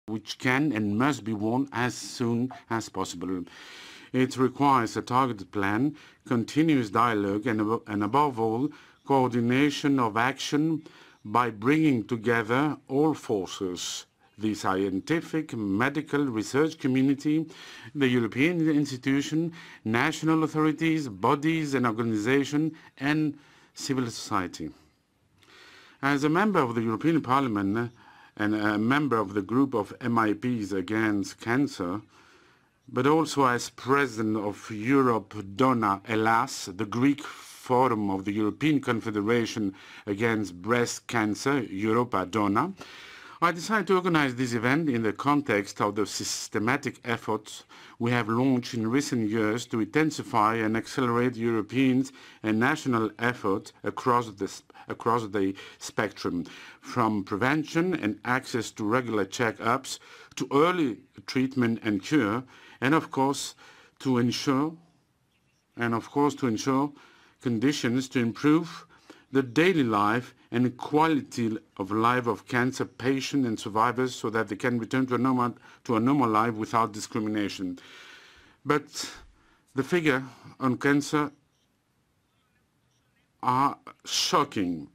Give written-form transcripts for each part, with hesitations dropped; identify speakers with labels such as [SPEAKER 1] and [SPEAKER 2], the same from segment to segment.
[SPEAKER 1] which can and must be won as soon as possible. It requires a targeted plan, continuous dialogue, and above all, coordination of action by bringing together all forces, the scientific, medical, research community, the European institution, national authorities, bodies and organizations, and civil society. As a member of the European Parliament and a member of the group of MEPs against cancer, but also as president of Europa Donna, ELAS, the Greek Forum of the European Confederation Against Breast Cancer, Europa Donna, I decided to organize this event in the context of the systematic efforts we have launched in recent years to intensify and accelerate European and national efforts across the spectrum, from prevention and access to regular checkups to early treatment and cure, and of course to ensure conditions to improve the daily life and quality of life of cancer patients and survivors so that they can return to a normal life without discrimination. But the figures on cancer are shocking.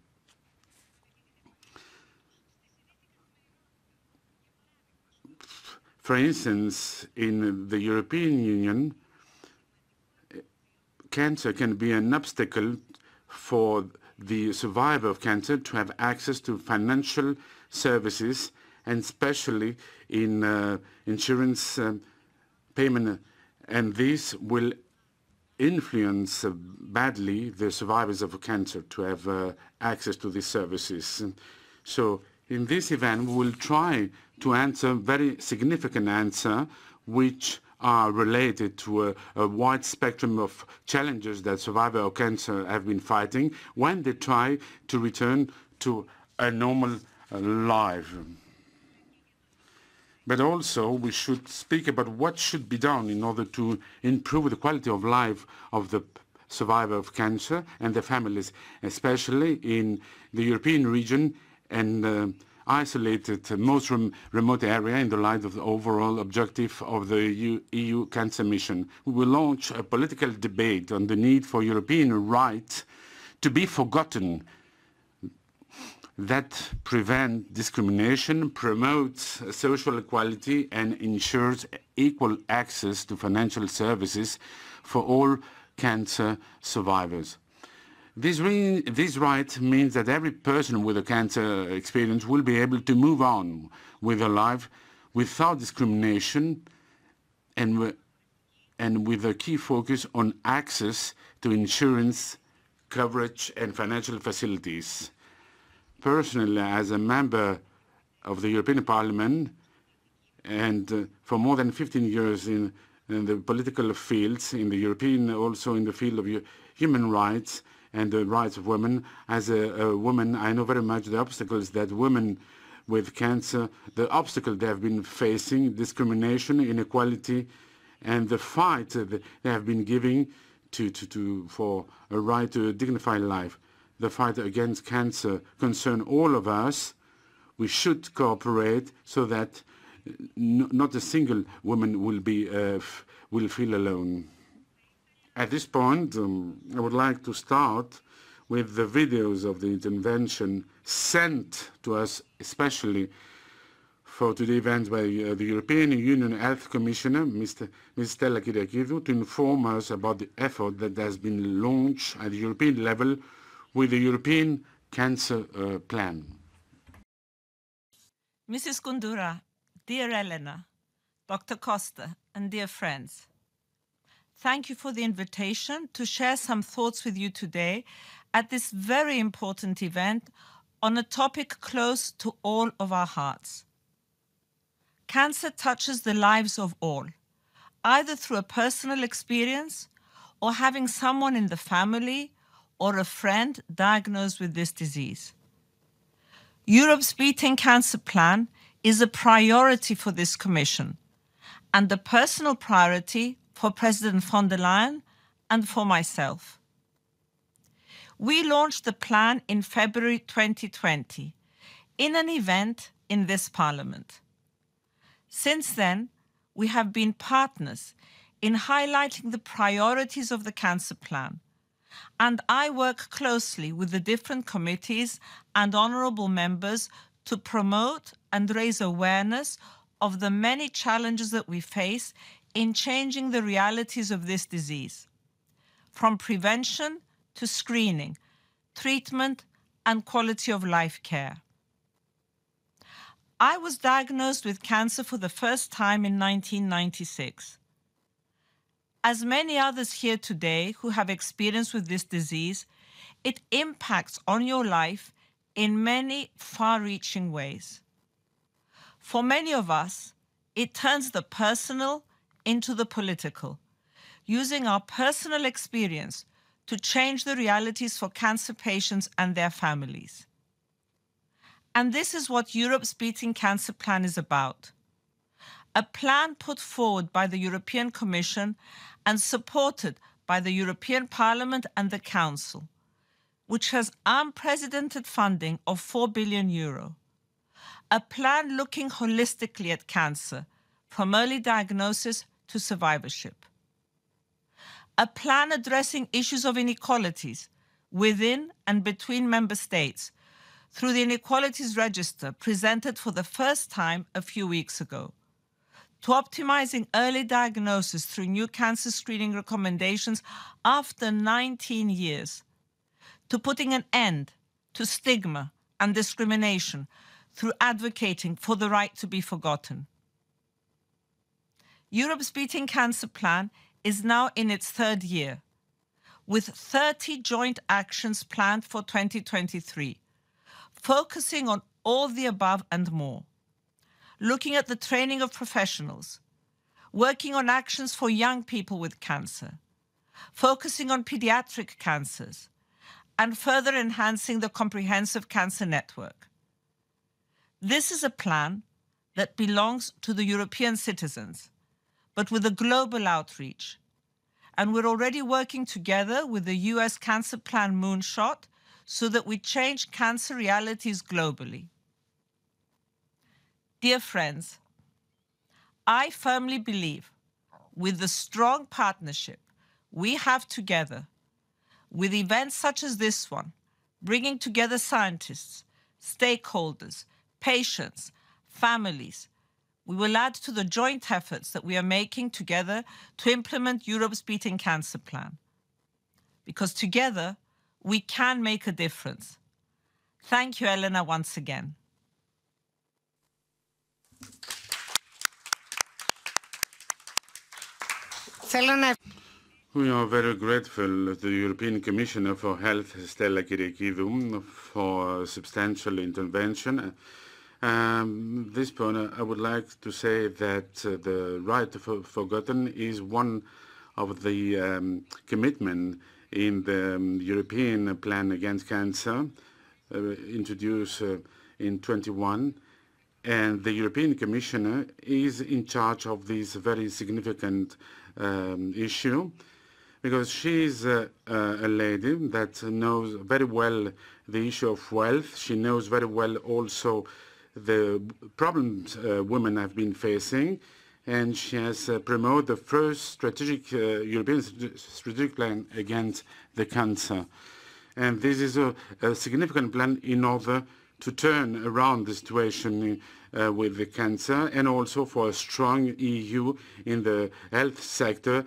[SPEAKER 1] For instance, in the European Union, cancer can be an obstacle for the survivor of cancer to have access to financial services, and especially in insurance payment, and this will influence badly the survivors of cancer to have access to these services. So in this event, we will try to answer very significant answers which are related to a wide spectrum of challenges that survivors of cancer have been fighting when they try to return to a normal life. But also, we should speak about what should be done in order to improve the quality of life of the survivor of cancer and their families, especially in the European region and isolated, most remote area in the light of the overall objective of the EU Cancer Mission. We will launch a political debate on the need for European rights to be forgotten that prevent discrimination, promotes social equality, and ensures equal access to financial services for all cancer survivors. This right means that every person with a cancer experience will be able to move on with their life without discrimination and with a key focus on access to insurance coverage and financial facilities. Personally, as a member of the European Parliament and for more than 15 years in the political fields, in the European, also in the field of human rights, and the rights of women. As a woman, I know very much the obstacles that women with cancer, the obstacles they have been facing, discrimination, inequality, and the fight they have been giving for a right to a dignified life. The fight against cancer concerns all of us. We should cooperate so that not a single woman will feel alone. At this point, I would like to start with the videos of the intervention sent to us, especially for today's event by the European Union Health Commissioner, Ms. Stella Kyriakides, to inform us about the effort that has been launched at the European level with the European Cancer Plan.
[SPEAKER 2] Mrs. Kountoura, dear Elena, Dr. Costa, and dear friends, thank you for the invitation to share some thoughts with you today at this very important event on a topic close to all of our hearts. Cancer touches the lives of all, either through a personal experience or having someone in the family or a friend diagnosed with this disease. Europe's Beating Cancer Plan is a priority for this Commission and a personal priority for President von der Leyen and for myself. We launched the plan in February 2020 in an event in this Parliament. Since then, we have been partners in highlighting the priorities of the cancer plan, and I work closely with the different committees and honourable members to promote and raise awareness of the many challenges that we face in changing the realities of this disease, from prevention to screening, treatment, and quality of life care. I was diagnosed with cancer for the first time in 1996. As many others here today who have experience with this disease, it impacts on your life in many far-reaching ways. For many of us, it turns the personal into the political, using our personal experience to change the realities for cancer patients and their families. And this is what Europe's Beating Cancer Plan is about. A plan put forward by the European Commission and supported by the European Parliament and the Council, which has unprecedented funding of €4 billion. A plan looking holistically at cancer, from early diagnosis to survivorship. A plan addressing issues of inequalities within and between member states through the Inequalities Register presented for the first time a few weeks ago, to optimizing early diagnosis through new cancer screening recommendations after 19 years, to putting an end to stigma and discrimination through advocating for the right to be forgotten. Europe's Beating Cancer Plan is now in its third year, with 30 joint actions planned for 2023, focusing on all the above and more, looking at the training of professionals, working on actions for young people with cancer, focusing on pediatric cancers, and further enhancing the comprehensive cancer network. This is a plan that belongs to the European citizens, but with a global outreach. And we're already working together with the US Cancer Plan Moonshot so that we change cancer realities globally. Dear friends, I firmly believe with the strong partnership we have together, with events such as this one, bringing together scientists, stakeholders, patients, families, we will add to the joint efforts that we are making together to implement Europe's Beating Cancer Plan. Because together, we can make a difference. Thank you, Elena, once again.
[SPEAKER 1] We are very grateful to the European Commissioner for Health, Stella Kyriakides, for substantial intervention. This point, I would like to say that the right to be forgotten is one of the commitments in the European Plan Against Cancer, introduced in 21. And the European Commissioner is in charge of this very significant issue, because she's a lady that knows very well the issue of wealth. She knows very well also the problems women have been facing, and she has promoted the first strategic European strategic plan against the cancer. And this is a significant plan in order to turn around the situation with the cancer, and also for a strong EU in the health sector,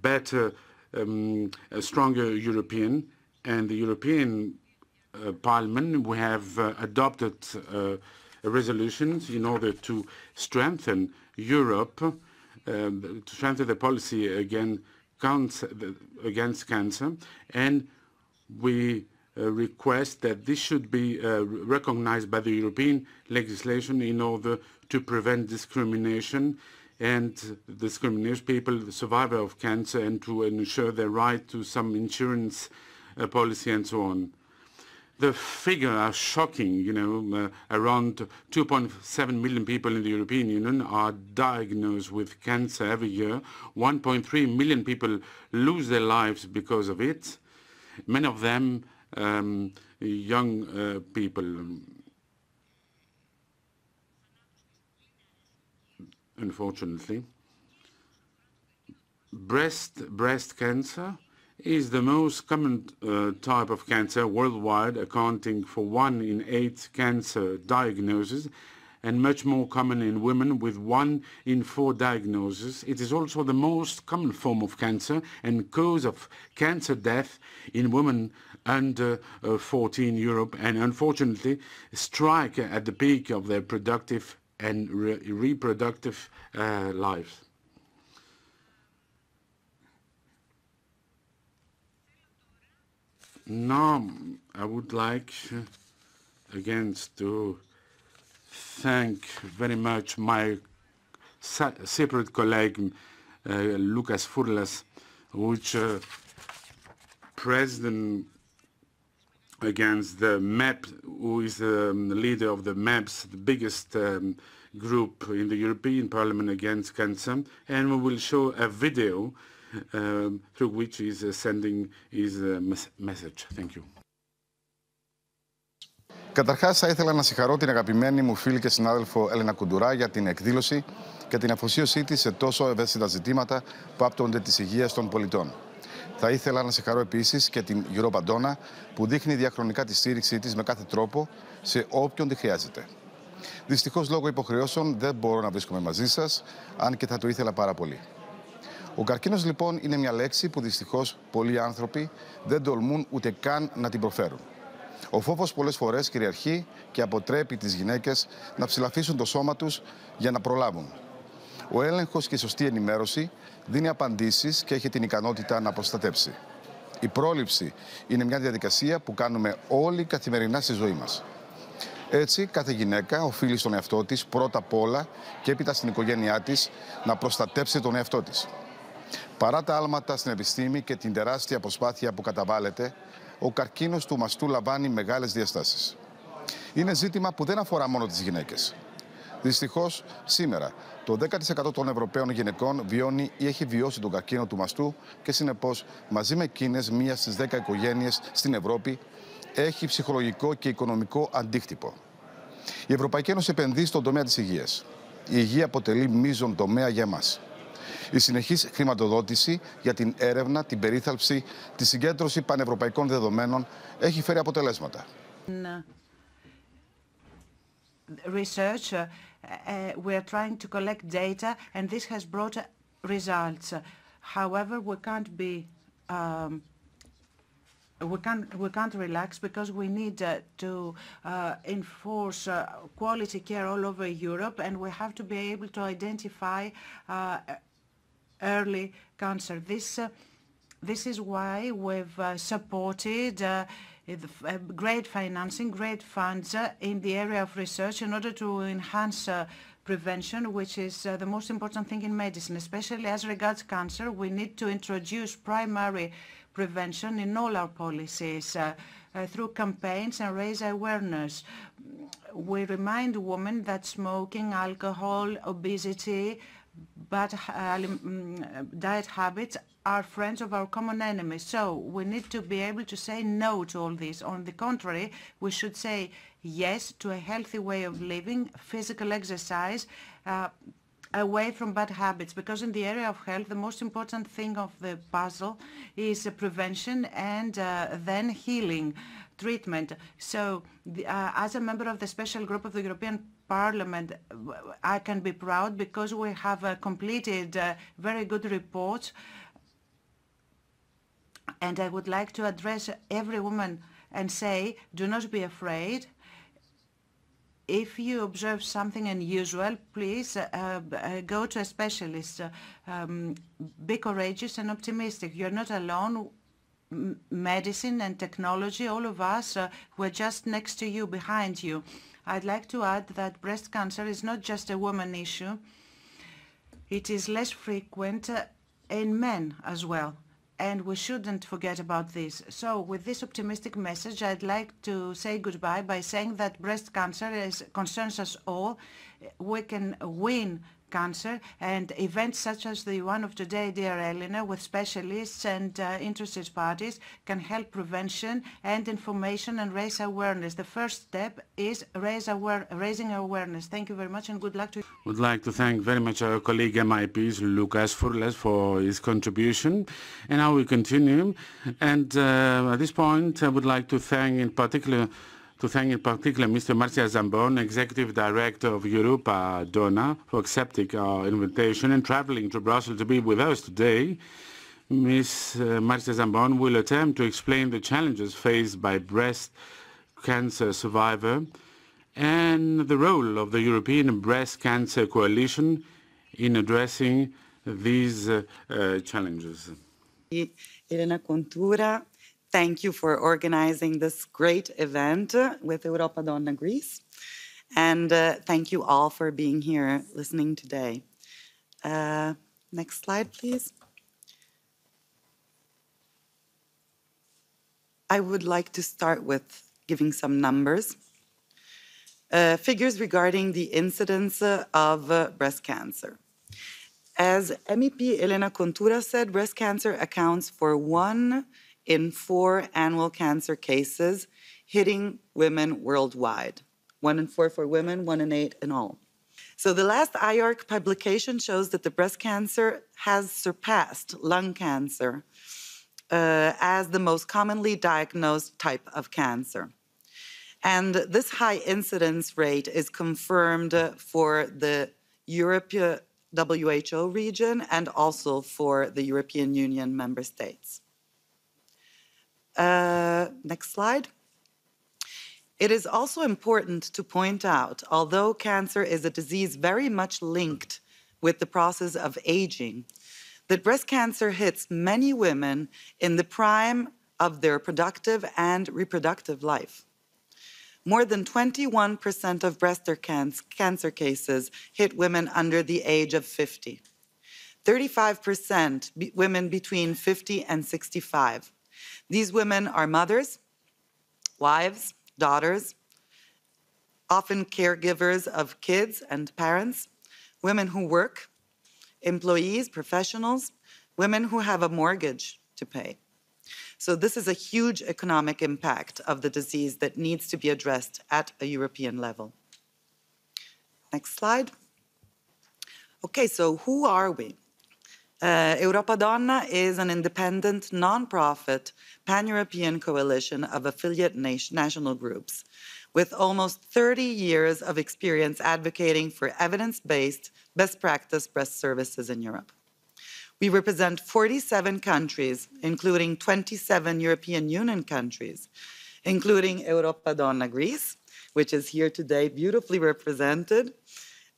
[SPEAKER 1] better, a stronger European. And the European Parliament, we have adopted a resolution in order to strengthen Europe, to strengthen the policy against cancer, and we request that this should be recognized by the European legislation in order to prevent discrimination and discriminate people, the survivor of cancer, and to ensure their right to some insurance policy and so on. The figures are shocking, you know, around 2.7 million people in the European Union are diagnosed with cancer every year. 1.3 million people lose their lives because of it. Many of them young people. unfortunately. Breast cancer is the most common type of cancer worldwide, accounting for 1 in 8 cancer diagnoses, and much more common in women with 1 in 4 diagnoses. It is also the most common form of cancer and cause of cancer death in women under 40 in Europe, and unfortunately strike at the peak of their productive and reproductive lives. Now, I would like again to thank very much my separate colleague, Loucas Fourlas, which president against the MEP, who is the leader of the MEPs, the biggest group in the European Parliament against cancer, and we will show a video through which he is sending his message. Thank you.
[SPEAKER 3] Καταρχάς, θα ήθελα να συγχαρώ την αγαπημένη μου φίλη και συνάδελφο Elena Kountoura για την εκδήλωση και την αφοσίωσή της σε τόσο ευαίσθητα ζητήματα που άπτονται της υγείας των πολιτών. Θα ήθελα να συγχαρώ επίσης και την Europa Donna που δείχνει διαχρονικά τη στήριξή της με κάθε τρόπο σε όποιον τη χρειάζεται. Δυστυχώς, λόγω υποχρεώσεων δεν μπορώ να βρίσκομαι μαζί σας, αν και θα το ήθελα πάρα πολύ. Ο καρκίνος, λοιπόν, είναι μια λέξη που δυστυχώς πολλοί άνθρωποι δεν τολμούν ούτε καν να την προφέρουν. Ο φόβος πολλές φορές κυριαρχεί και αποτρέπει τις γυναίκες να ψηλαφίσουν το σώμα τους για να προλάβουν. Ο έλεγχος και η σωστή ενημέρωση δίνει απαντήσεις και έχει την ικανότητα να προστατέψει. Η πρόληψη είναι μια διαδικασία που κάνουμε όλοι καθημερινά στη ζωή μας. Έτσι, κάθε γυναίκα οφείλει στον εαυτό της πρώτα απ' όλα και έπειτα στην οικογένειά της να προστατέψει τον εαυτό της. Παρά τα άλματα στην επιστήμη και την τεράστια προσπάθεια που καταβάλλεται, ο καρκίνος του μαστού λαμβάνει μεγάλες διαστάσεις. Είναι ζήτημα που δεν αφορά μόνο τις γυναίκες. Δυστυχώς, σήμερα, το 10% των Ευρωπαίων γυναικών βιώνει ή έχει βιώσει τον καρκίνο του μαστού και, συνεπώς, μαζί με εκείνες, 1 στις 10 οικογένειες στην Ευρώπη έχει ψυχολογικό και οικονομικό αντίκτυπο. Η Ευρωπαϊκή Ένωση επενδύει στον τομέα της υγείας. Η υγεία αποτελεί μείζον τομέα για εμάς. Η συνεχής χρηματοδότηση για την έρευνα, την περίθαλψη, τη συγκέντρωση πανευρωπαϊκών δεδομένων έχει φέρει αποτελέσματα.
[SPEAKER 4] Research, we are trying to collect data, and this has brought results. However, we can't be we can't relax because we need to enforce quality care all over Europe, and we have to be able to identify early cancer. This is why we've supported great financing, great funds in the area of research in order to enhance prevention, which is the most important thing in medicine. Especially as regards cancer, we need to introduce primary prevention in all our policies through campaigns and raise awareness. We remind women that smoking, alcohol, obesity, bad diet habits are friends of our common enemies. So we need to be able to say no to all this. On the contrary, we should say yes to a healthy way of living, physical exercise, away from bad habits, because in the area of health, the most important thing of the puzzle is prevention and then healing, treatment. So as a member of the special group of the European Parliament, I can be proud because we have completed very good reports. And I would like to address every woman and say, do not be afraid. If you observe something unusual, please go to a specialist. Be courageous and optimistic. You're not alone. Medicine and technology, all of us, we're just next to you, behind you. I'd like to add that breast cancer is not just a woman issue. It is less frequent in men as well. And we shouldn't forget about this. So with this optimistic message, I'd like to say goodbye by saying that breast cancer concerns us all. We can win cancer, and events such as the one of today, dear Elena, with specialists and interested parties can help prevention and information and raise awareness. The first step is raising awareness. Thank you very much and good luck to you.
[SPEAKER 1] Would like to thank very much our colleague MEPs, Loucas Fourlas, for his contribution. And now we continue. And at this point, I would like to thank in particular Mr. Marzia Zambon, Executive Director of Europa Donna, for accepting our invitation and traveling to Brussels to be with us today. Ms. Marzia Zambon will attempt to explain the challenges faced by breast cancer survivors and the role of the European Breast Cancer Coalition in addressing these challenges.
[SPEAKER 5] Elena Kountoura, thank you for organizing this great event with Europa Donna Greece. And thank you all for being here listening today. Next slide, please. I would like to start with giving some numbers. Figures regarding the incidence of breast cancer. As MEP Elena Kountoura said, breast cancer accounts for 1 in 4 annual cancer cases hitting women worldwide. 1 in 4 for women, 1 in 8 in all. So the last IARC publication shows that the breast cancer has surpassed lung cancer as the most commonly diagnosed type of cancer. And this high incidence rate is confirmed for the European WHO region and also for the European Union member states. Next slide. It is also important to point out, although cancer is a disease very much linked with the process of aging, that breast cancer hits many women in the prime of their productive and reproductive life. More than 21% of breast cancer cases hit women under the age of 50. 35% women between 50 and 65. These women are mothers, wives, daughters, often caregivers of kids and parents, women who work, employees, professionals, women who have a mortgage to pay. So this is a huge economic impact of the disease that needs to be addressed at a European level. Next slide. Okay, so who are we? Europa Donna is an independent, non-profit, pan-European coalition of affiliate national groups with almost 30 years of experience advocating for evidence-based, best practice breast services in Europe. We represent 47 countries, including 27 European Union countries, including Europa Donna Greece, which is here today beautifully represented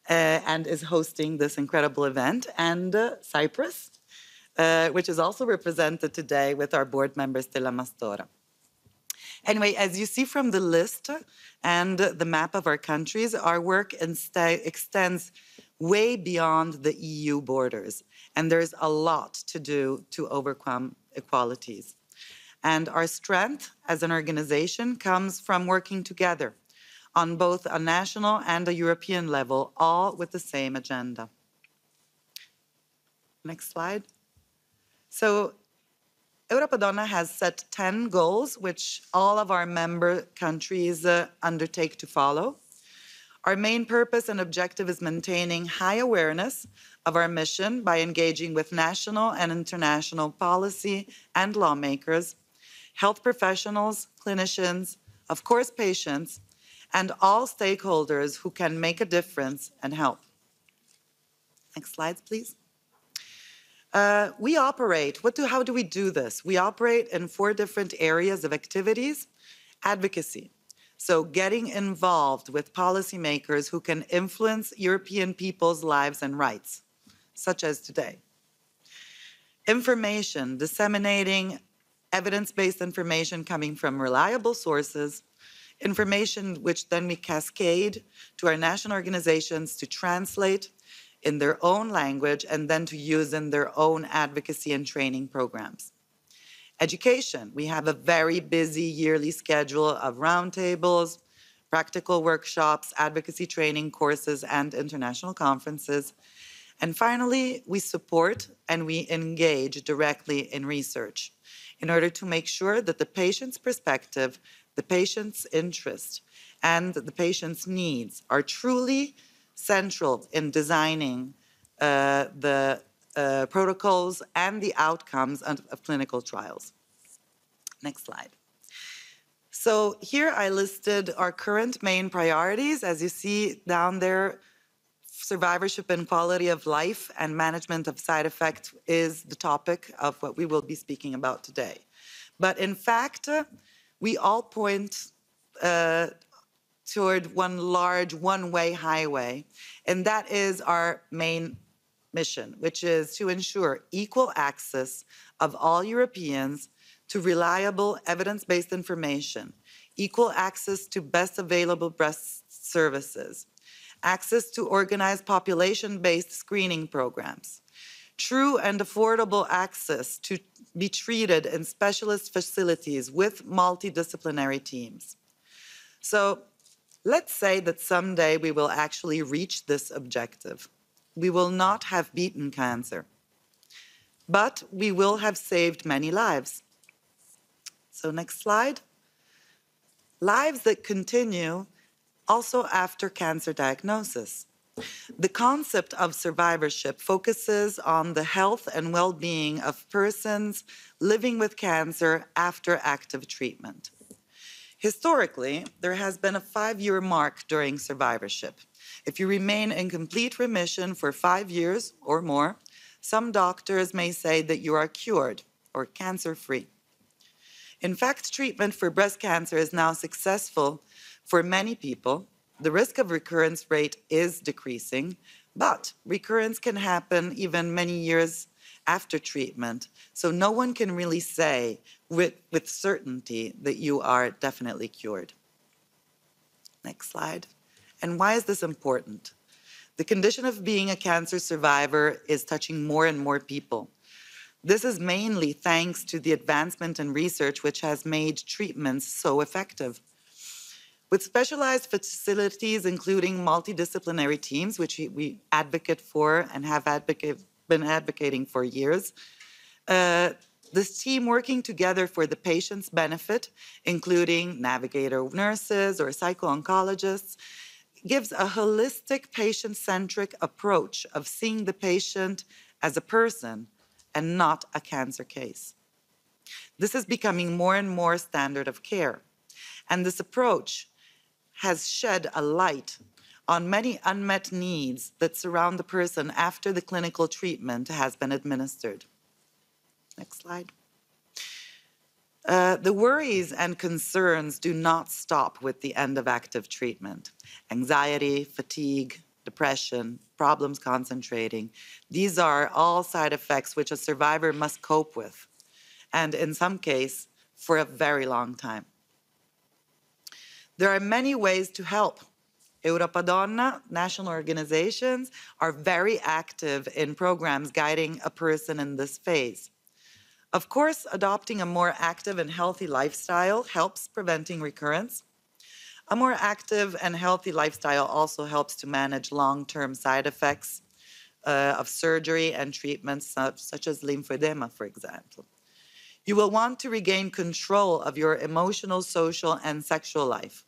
[SPEAKER 5] and is hosting this incredible event, and Cyprus, which is also represented today with our board member, Stella Mastora. Anyway, as you see from the list and the map of our countries, our work extends way beyond the EU borders. And there's a lot to do to overcome inequalities. And our strength as an organization comes from working together on both a national and a European level, all with the same agenda. Next slide. So Europa Donna has set 10 goals, which all of our member countries undertake to follow. Our main purpose and objective is maintaining high awareness of our mission by engaging with national and international policy and lawmakers, health professionals, clinicians, of course patients, and all stakeholders who can make a difference and help. Next slides, please. We operate, how do we do this? We operate in 4 different areas of activities. Advocacy. So getting involved with policymakers who can influence European people's lives and rights, such as today. Information, disseminating evidence-based information coming from reliable sources, information which then we cascade to our national organizations to translate in their own language and then to use in their own advocacy and training programs. Education, we have a very busy yearly schedule of roundtables, practical workshops, advocacy training courses, and international conferences. And finally, we support and we engage directly in research in order to make sure that the patient's perspective, the patient's interest, and the patient's needs are truly central in designing the protocols and the outcomes of clinical trials. Next slide. So here I listed our current main priorities. As you see down there, survivorship and quality of life and management of side effects is the topic of what we will be speaking about today. But in fact, we all point toward one large one-way highway, and that is our main mission, which is to ensure equal access of all Europeans to reliable evidence-based information, equal access to best available breast services, access to organized population-based screening programs, true and affordable access to be treated in specialist facilities with multidisciplinary teams. So let's say that someday we will actually reach this objective. We will not have beaten cancer, but we will have saved many lives. So next slide. Lives that continue also after cancer diagnosis. The concept of survivorship focuses on the health and well-being of persons living with cancer after active treatment. Historically, there has been a 5-year mark during survivorship. If you remain in complete remission for 5 years or more, some doctors may say that you are cured or cancer-free. In fact, treatment for breast cancer is now successful for many people. The risk of recurrence rate is decreasing, but recurrence can happen even many years after treatment. So no one can really say with certainty that you are definitely cured. Next slide. And why is this important? The condition of being a cancer survivor is touching more and more people. This is mainly thanks to the advancement in research which has made treatments so effective. With specialized facilities, including multidisciplinary teams, which we advocate for and have been advocating for years, this team working together for the patient's benefit, including navigator nurses or psycho-oncologists, gives a holistic patient-centric approach of seeing the patient as a person and not a cancer case. This is becoming more and more standard of care. And this approach has shed a light on many unmet needs that surround the person after the clinical treatment has been administered. Next slide. The worries and concerns do not stop with the end of active treatment. Anxiety, fatigue, depression, problems concentrating. These are all side effects which a survivor must cope with, and in some cases, for a very long time. There are many ways to help. Europa Donna, national organizations, are very active in programs guiding a person in this phase. Of course, adopting a more active and healthy lifestyle helps preventing recurrence. A more active and healthy lifestyle also helps to manage long-term side effects of surgery and treatments such as lymphedema, for example. You will want to regain control of your emotional, social, and sexual life.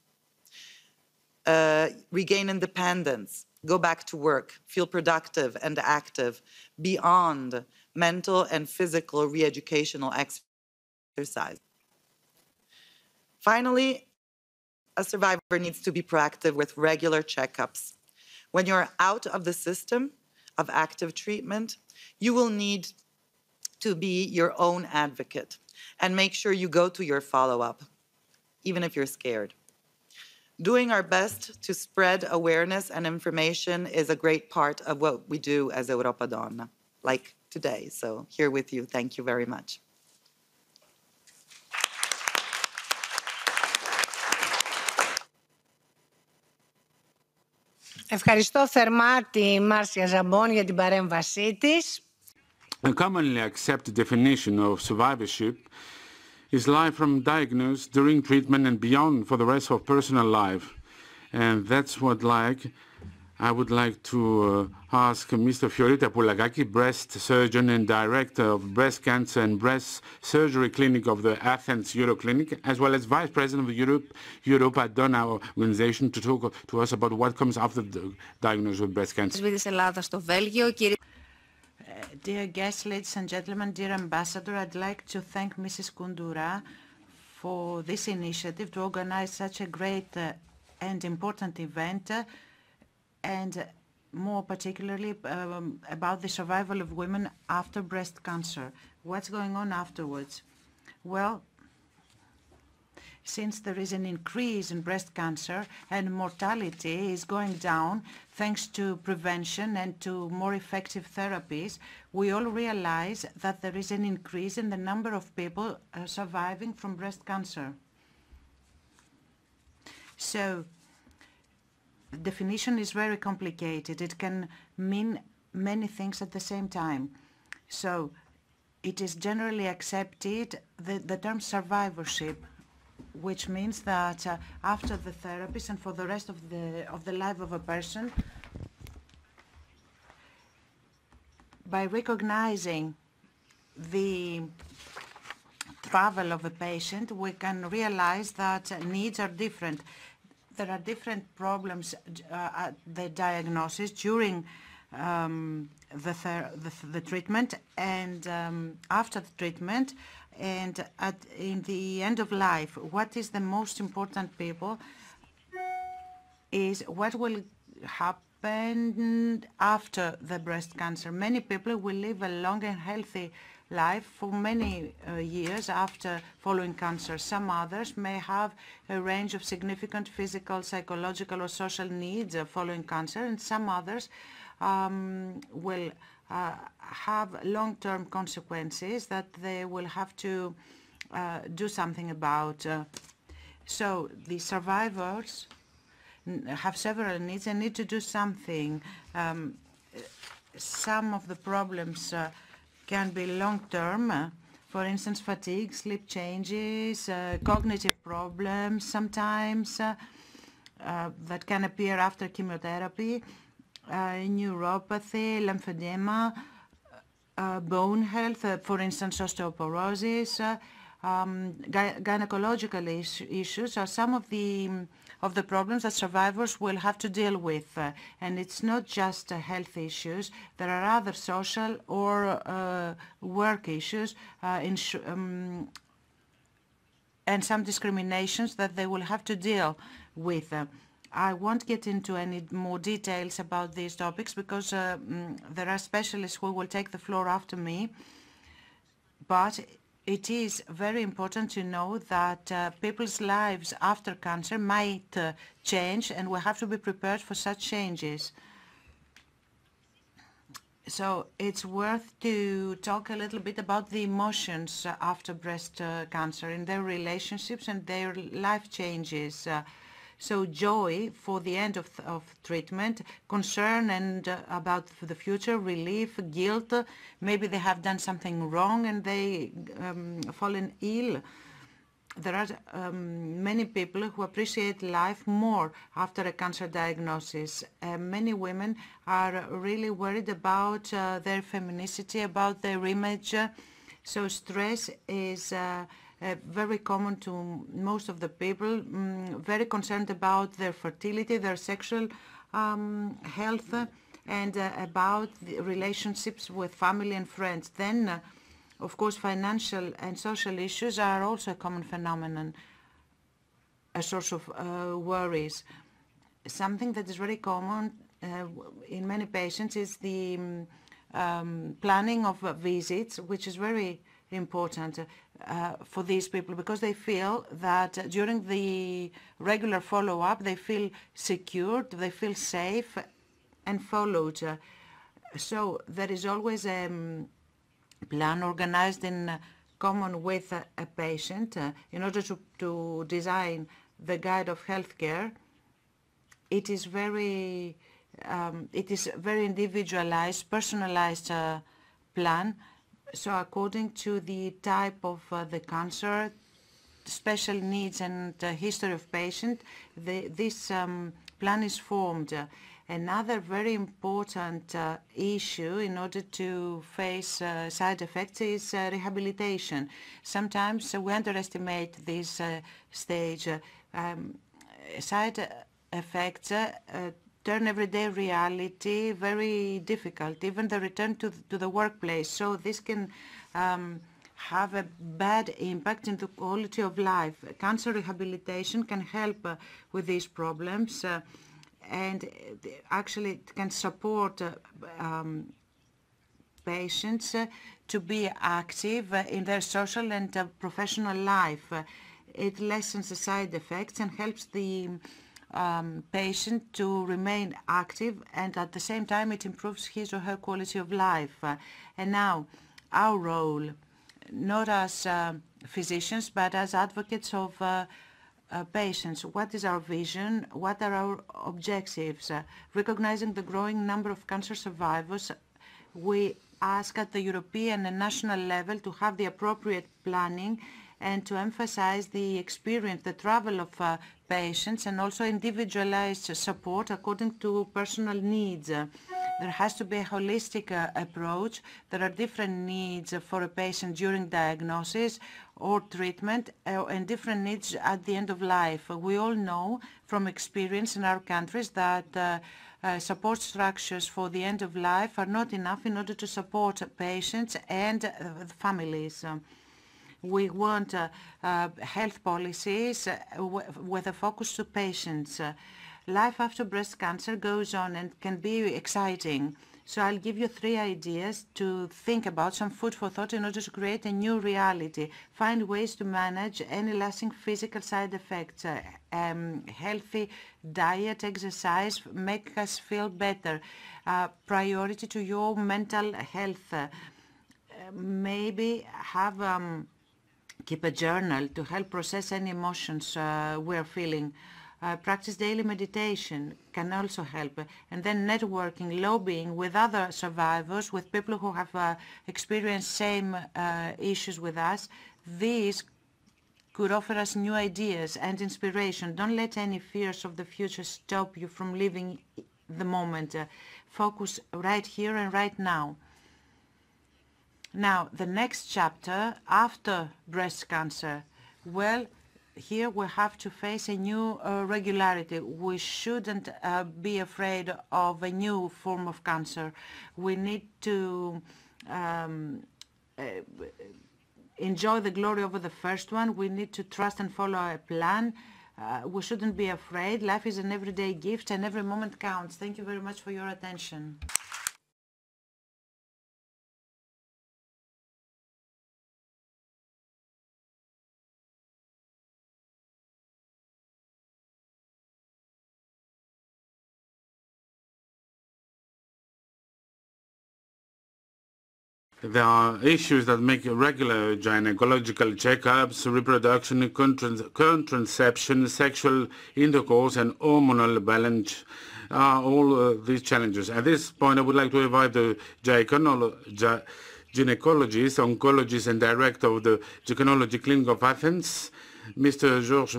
[SPEAKER 5] Regain independence, go back to work, feel productive and active beyond mental and physical re-educational exercise. Finally, a survivor needs to be proactive with regular checkups. When you're out of the system of active treatment, you will need to be your own advocate and make sure you go to your follow-up, even if you're scared. Doing our best to spread awareness and information is a great part of what we do as Europa Donna, like today. So here with you, thank you very much.
[SPEAKER 6] Ευχαριστώ θερμά τη Marzia Zambon για την παρέμβασή της.
[SPEAKER 1] A commonly accepted definition of survivorship is life from diagnosis, during treatment and beyond for the rest of personal life. And that's what I would like to ask Mr. Fiorita Poulakaki, breast surgeon and director of breast cancer and breast surgery clinic of the Athens Euroclinic, as well as vice president of the Europa Donna organization, to talk to us about what comes after the diagnosis with breast cancer.
[SPEAKER 4] Dear guests, ladies and gentlemen, dear ambassador, I'd like to thank Mrs. Kountoura for this initiative to organize such a great and important event, and more particularly about the survival of women after breast cancer. What's going on afterwards? Well, since there is an increase in breast cancer and mortality is going down thanks to prevention and to more effective therapies, we all realize that there is an increase in the number of people surviving from breast cancer. So, the definition is very complicated. It can mean many things at the same time. So, it is generally accepted, the term survivorship, which means that after the therapies and for the rest of the life of a person, by recognizing the travel of a patient, we can realize that needs are different. There are different problems at the diagnosis during the treatment and after the treatment, and in the end of life. What is the most important people is what will happen after the breast cancer. Many people will live a long and healthy life for many years after following cancer. Some others may have a range of significant physical, psychological, or social needs following cancer, and some others will have long-term consequences that they will have to do something about. So the survivors have several needs and need to do something. Some of the problems can be long-term, for instance, fatigue, sleep changes, cognitive problems sometimes that can appear after chemotherapy, neuropathy, lymphedema, bone health, for instance, osteoporosis, gynecological issues are some of the problems that survivors will have to deal with. And it's not just health issues. There are other social or work issues and some discriminations that they will have to deal with. I won't get into any more details about these topics because there are specialists who will take the floor after me. But it is very important to know that people's lives after cancer might change, and we have to be prepared for such changes. So it's worth to talk a little bit about the emotions after breast cancer and their relationships and their life changes. So joy for the end of treatment, concern and about the future, relief, guilt. Maybe they have done something wrong and they fallen ill. There are many people who appreciate life more after a cancer diagnosis. Many women are really worried about their femininity, about their image. So stress is very common to most of the people, very concerned about their fertility, their sexual health, and about the relationships with family and friends. Then, of course, financial and social issues are also a common phenomenon, a source of worries. Something that is very common in many patients is the planning of visits, which is very important for these people because they feel that during the regular follow-up they feel secured, they feel safe and followed. So there is always a plan organized in common with a patient in order to design the guide of healthcare. It is very individualized, personalized plan. So according to the type of the cancer, special needs and history of patient, this plan is formed. Another very important issue in order to face side effects is rehabilitation. Sometimes we underestimate this stage. Side effects turn everyday reality very difficult, even the return to the workplace. So this can have a bad impact in the quality of life. Cancer rehabilitation can help with these problems. And actually it can support patients to be active in their social and professional life. It lessens the side effects and helps the patient to remain active, and at the same time it improves his or her quality of life. And now our role, not as physicians but as advocates of patients. What is our vision? What are our objectives? Recognizing the growing number of cancer survivors, we ask at the European and national level to have the appropriate planning and to emphasize the experience, the travel of patients, and also individualized support according to personal needs. There has to be a holistic approach. There are different needs for a patient during diagnosis or treatment, and different needs at the end of life. We all know from experience in our countries that support structures for the end of life are not enough in order to support patients and families. We want health policies with a focus to patients. Life after breast cancer goes on and can be exciting. So I'll give you 3 ideas to think about, some food for thought in order to create a new reality. Find ways to manage any lasting physical side effects. Healthy diet, exercise, make us feel better. Priority to your mental health. Maybe have keep a journal to help process any emotions we're feeling. Practice daily meditation can also help. And then networking, lobbying with other survivors, with people who have experienced same issues with us. These could offer us new ideas and inspiration. Don't let any fears of the future stop you from living the moment. Focus right here and right now. Now, the next chapter after breast cancer, well, here we have to face a new regularity. We shouldn't be afraid of a new form of cancer. We need to enjoy the glory over the first one. We need to trust and follow a plan. We shouldn't be afraid. Life is an everyday gift and every moment counts. Thank you very much for your attention.
[SPEAKER 1] There are issues that make regular gynecological checkups, reproduction, contraception, sexual intercourse, and hormonal balance all these challenges. At this point, I would like to invite the gynecologist, oncologist, and director of the Gynecology Clinic of Athens, Mr. George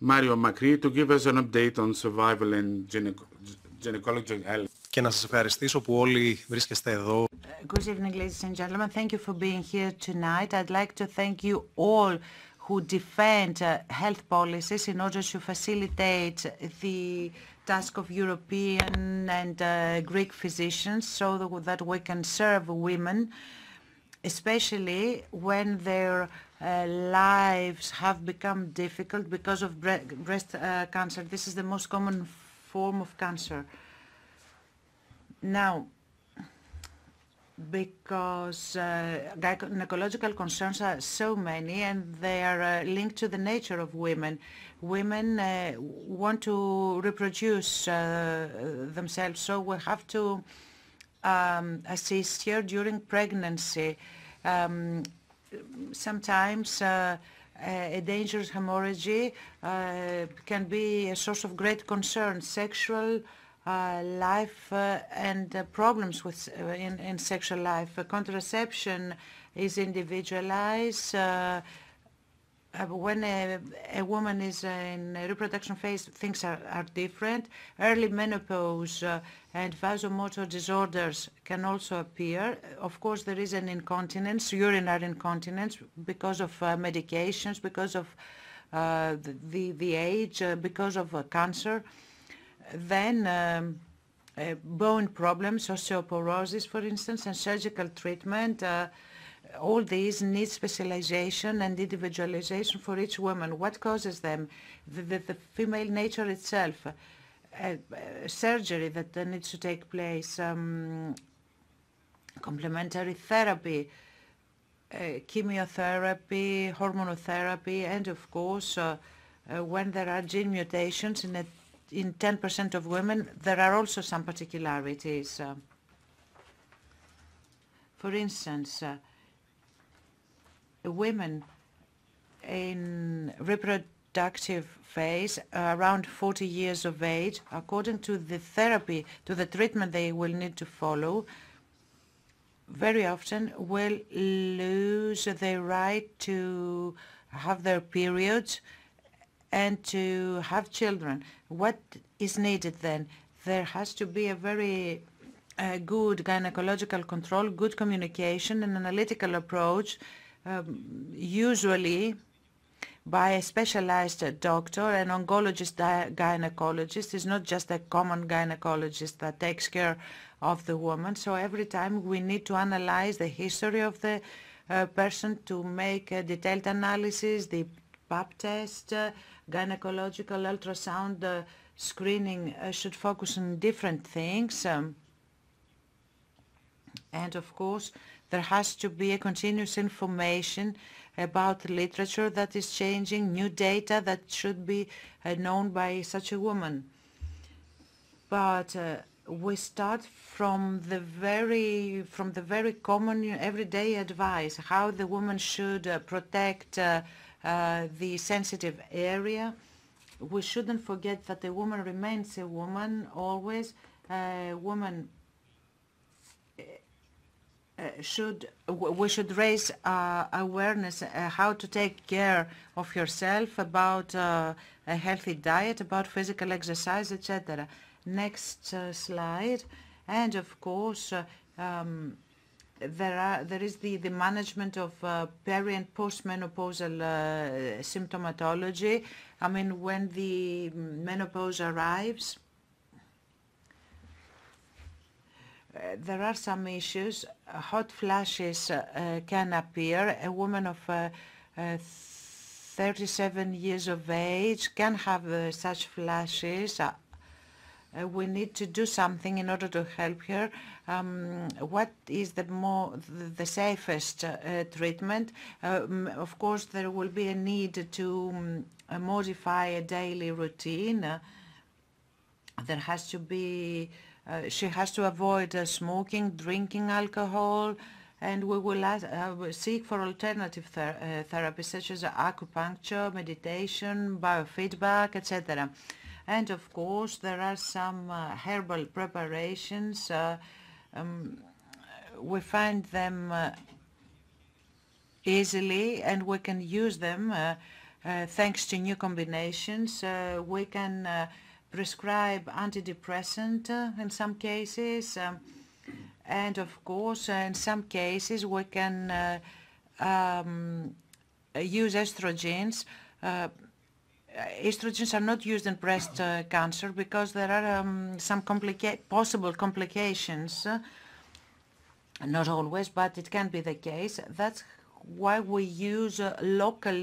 [SPEAKER 1] Mario Macri, to give us an update on survival and gynecological health.
[SPEAKER 7] Και να σας ευχαριστήσω που όλοι βρίσκεστε εδώ.
[SPEAKER 4] Good evening, ladies and gentlemen. Thank you for being here tonight. I'd like to thank you all who defend health policies in order to facilitate the task of European and Greek physicians so that we can serve women, especially when their lives have become difficult because of breast cancer. This is the most common form of cancer. Now, because gynecological concerns are so many and they are linked to the nature of women. Women want to reproduce themselves, so we have to assist here during pregnancy. Sometimes a dangerous hemorrhage can be a source of great concern. Sexual life and problems with in sexual life. Contraception is individualized when a woman is in a reproduction phase, things are different. Early menopause and vasomotor disorders can also appear. Of course, there is an incontinence, urinary incontinence, because of medications, because of the age, because of cancer. Then bone problems, osteoporosis, for instance, and surgical treatment. All these need specialization and individualization for each woman. What causes them? The female nature itself, surgery that needs to take place, complementary therapy, chemotherapy, hormonotherapy, and of course, when there are gene mutations in 10% of women, there are also some particularities. For instance, women in reproductive phase around 40 years of age, according to the therapy, to the treatment they will need to follow, very often will lose their right to have their periods and to have children. What is needed then? There has to be a very good gynecological control, good communication, and analytical approach, usually by a specialized doctor. An oncologist, gynecologist is not just a common gynecologist that takes care of the woman. So every time we need to analyze the history of the person to make a detailed analysis, the pap test, gynecological ultrasound screening should focus on different things. And of course, there has to be a continuous information about literature that is changing, new data that should be known by such a woman. But we start from the very common everyday advice, how the woman should protect the sensitive area. We shouldn't forget that a woman remains a woman always. A woman we should raise awareness how to take care of yourself, about a healthy diet, about physical exercise, etc. Next slide. And of course, there is the management of peri and postmenopausal symptomatology. I mean, when the menopause arrives, there are some issues. Hot flashes can appear. A woman of 37 years of age can have such flashes. We need to do something in order to help her. What is the safest treatment? Of course, there will be a need to modify a daily routine. There has to be she has to avoid smoking, drinking alcohol, and we will seek for alternative therapies such as acupuncture, meditation, biofeedback, etc. And of course, there are some herbal preparations. We find them easily, and we can use them thanks to new combinations. We can prescribe antidepressant in some cases, and of course in some cases we can use estrogens. Estrogens are not used in breast cancer because there are some possible complications, not always, but it can be the case. That's why we use local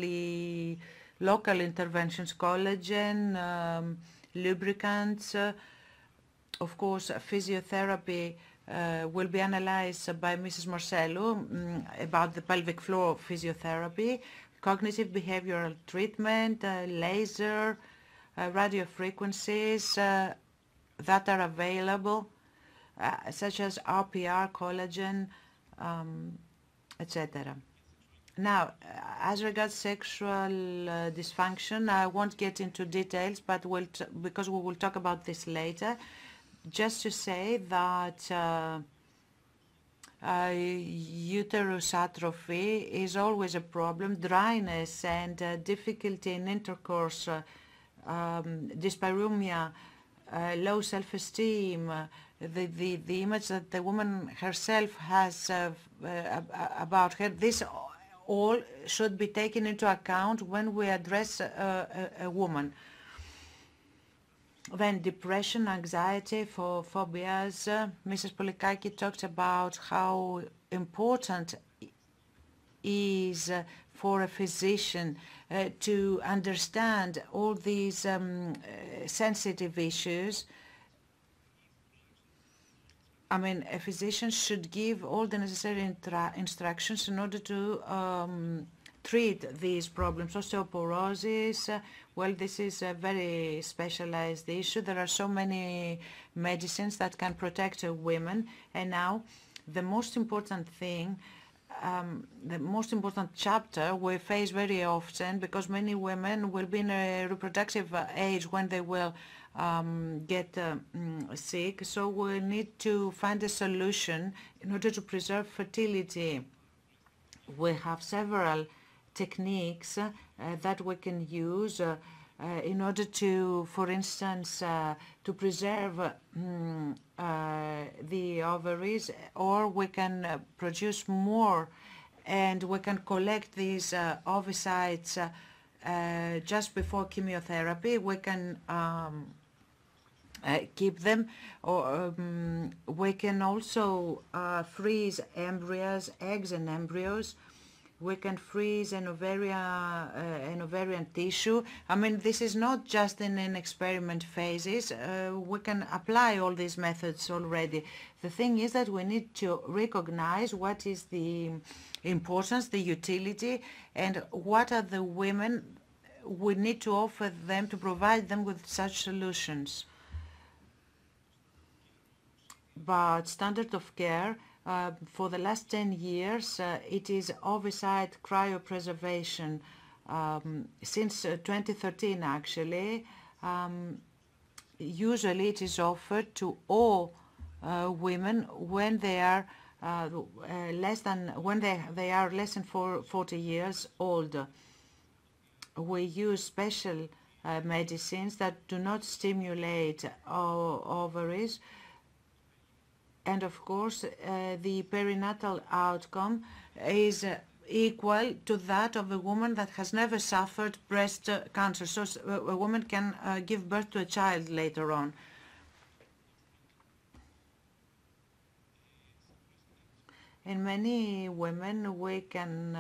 [SPEAKER 4] interventions, collagen, lubricants. Of course, physiotherapy will be analyzed by Mrs. Marcellou about the pelvic floor physiotherapy, cognitive behavioral treatment, laser, radio frequencies that are available, such as RPR, collagen, etc. Now, as regards sexual dysfunction, I won't get into details, but because we will talk about this later. Just to say that uterus atrophy is always a problem, dryness and difficulty in intercourse, dyspareunia, low self-esteem, the image that the woman herself has about her, this all should be taken into account when we address a woman. Then depression, anxiety, phobias. Mrs. Poulakaki talked about how important is for a physician to understand all these sensitive issues. I mean, a physician should give all the necessary instructions in order to treat these problems. Osteoporosis, well, this is a very specialized issue. There are so many medicines that can protect women. And now, the most important thing, the most important chapter we face very often, because many women will be in a reproductive age when they will get sick. So we need to find a solution in order to preserve fertility. We have several techniques that we can use in order to, for instance, to preserve the ovaries, or we can produce more and we can collect these ovocytes just before chemotherapy. We can keep them, or we can also freeze embryos, eggs and embryos. We can freeze an ovarian tissue. I mean, this is not just in an experiment phases. We can apply all these methods already. The thing is that we need to recognize what is the importance, the utility, and what are the women we need to offer them to provide them with such solutions. But standard of care, for the last 10 years, it is oocyte cryopreservation. Since 2013, actually, usually it is offered to all women when they are less than 40 years old. We use special medicines that do not stimulate ovaries. And of course, the perinatal outcome is equal to that of a woman that has never suffered breast cancer. So a woman can give birth to a child later on. In many women, we can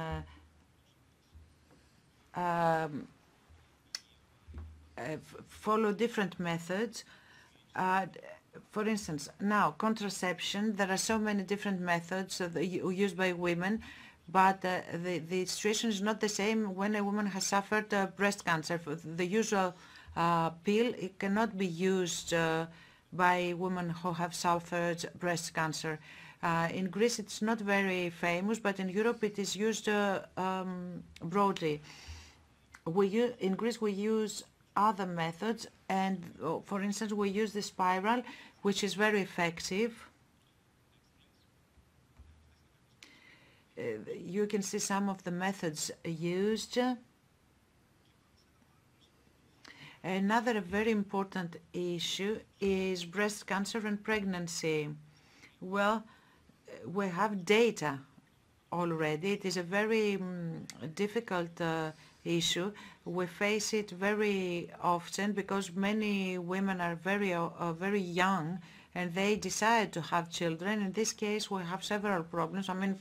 [SPEAKER 4] follow different methods. For instance, now contraception, there are so many different methods used by women, but the situation is not the same when a woman has suffered breast cancer. The usual pill, it cannot be used by women who have suffered breast cancer. In Greece, it's not very famous, but in Europe, it is used broadly. In Greece, we use other methods, and for instance, we use the spiral, which is very effective. You can see some of the methods used. Another very important issue is breast cancer and pregnancy. Well, we have data already. It is a very difficult issue. We face it very often because many women are very young and they decide to have children. In this case, we have several problems. I mean,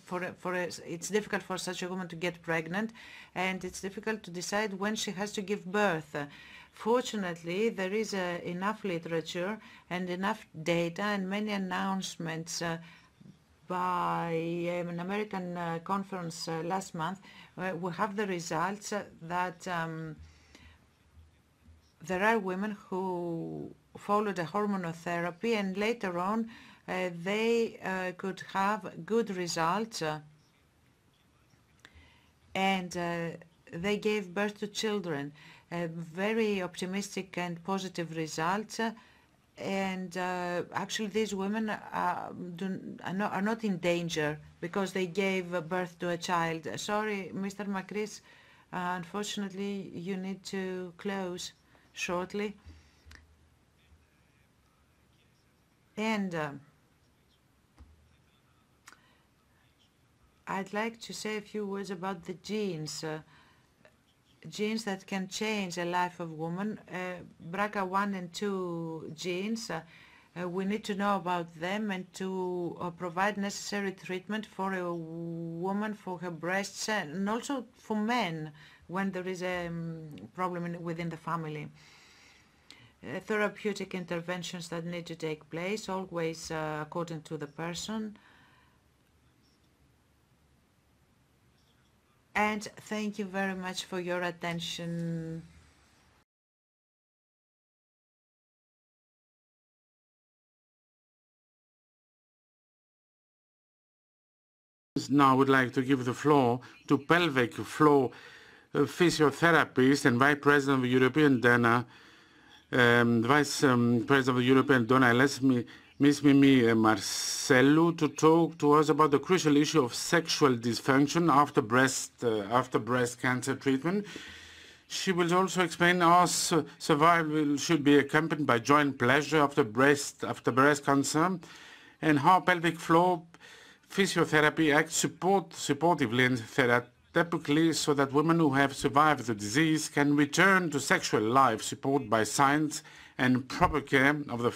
[SPEAKER 4] it's difficult for such a woman to get pregnant, and it's difficult to decide when she has to give birth. Fortunately, there is enough literature and enough data and many announcements by an American conference last month. We have the results that there are women who followed a hormonal therapy and later on they could have good results and they gave birth to children. Very optimistic and positive results, And actually, these women are not in danger because they gave birth to a child. Sorry, Mr. Macris, unfortunately, you need to close shortly. And I'd like to say a few words about the genes. Genes that can change the life of woman. BRCA1 and 2 genes. We need to know about them and to provide necessary treatment for a woman, for her breasts, and also for men when there is a problem within the family. Therapeutic interventions that need to take place, always according to the person. And thank you very much for your attention.
[SPEAKER 1] Now I would like to give the floor to pelvic floor physiotherapist and Vice President of the Europa Donna, Vice President of the Europa Donna, Miss Mimi Marcellou, to talk to us about the crucial issue of sexual dysfunction after breast cancer treatment. She will also explain how survival should be accompanied by joint pleasure after breast cancer, and how pelvic floor physiotherapy acts supportively and therapeutically so that women who have survived the disease can return to sexual life supported by science and proper care of the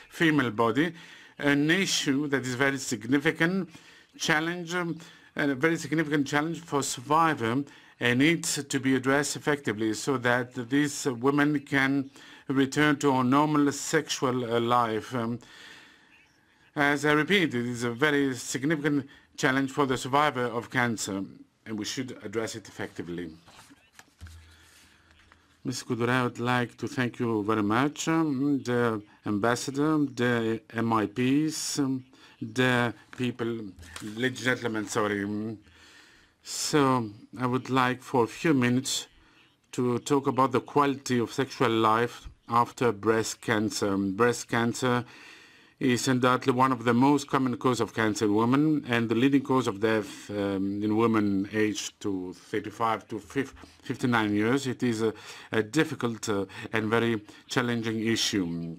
[SPEAKER 1] female body, an issue that is very significant challenge, and a very significant challenge for survivors, and needs to be addressed effectively so that these women can return to a normal sexual life. As I repeat, it is a very significant challenge for the survivor of cancer, and we should address it effectively. Ms. Kountoura, I would like to thank you very much, the ambassador, the MEPs, the people, ladies and gentlemen, sorry. So I would like for a few minutes to talk about the quality of sexual life after breast cancer. Breast cancer is undoubtedly one of the most common causes of cancer in women and the leading cause of death in women aged to 35 to 59 years. It is a difficult and very challenging issue.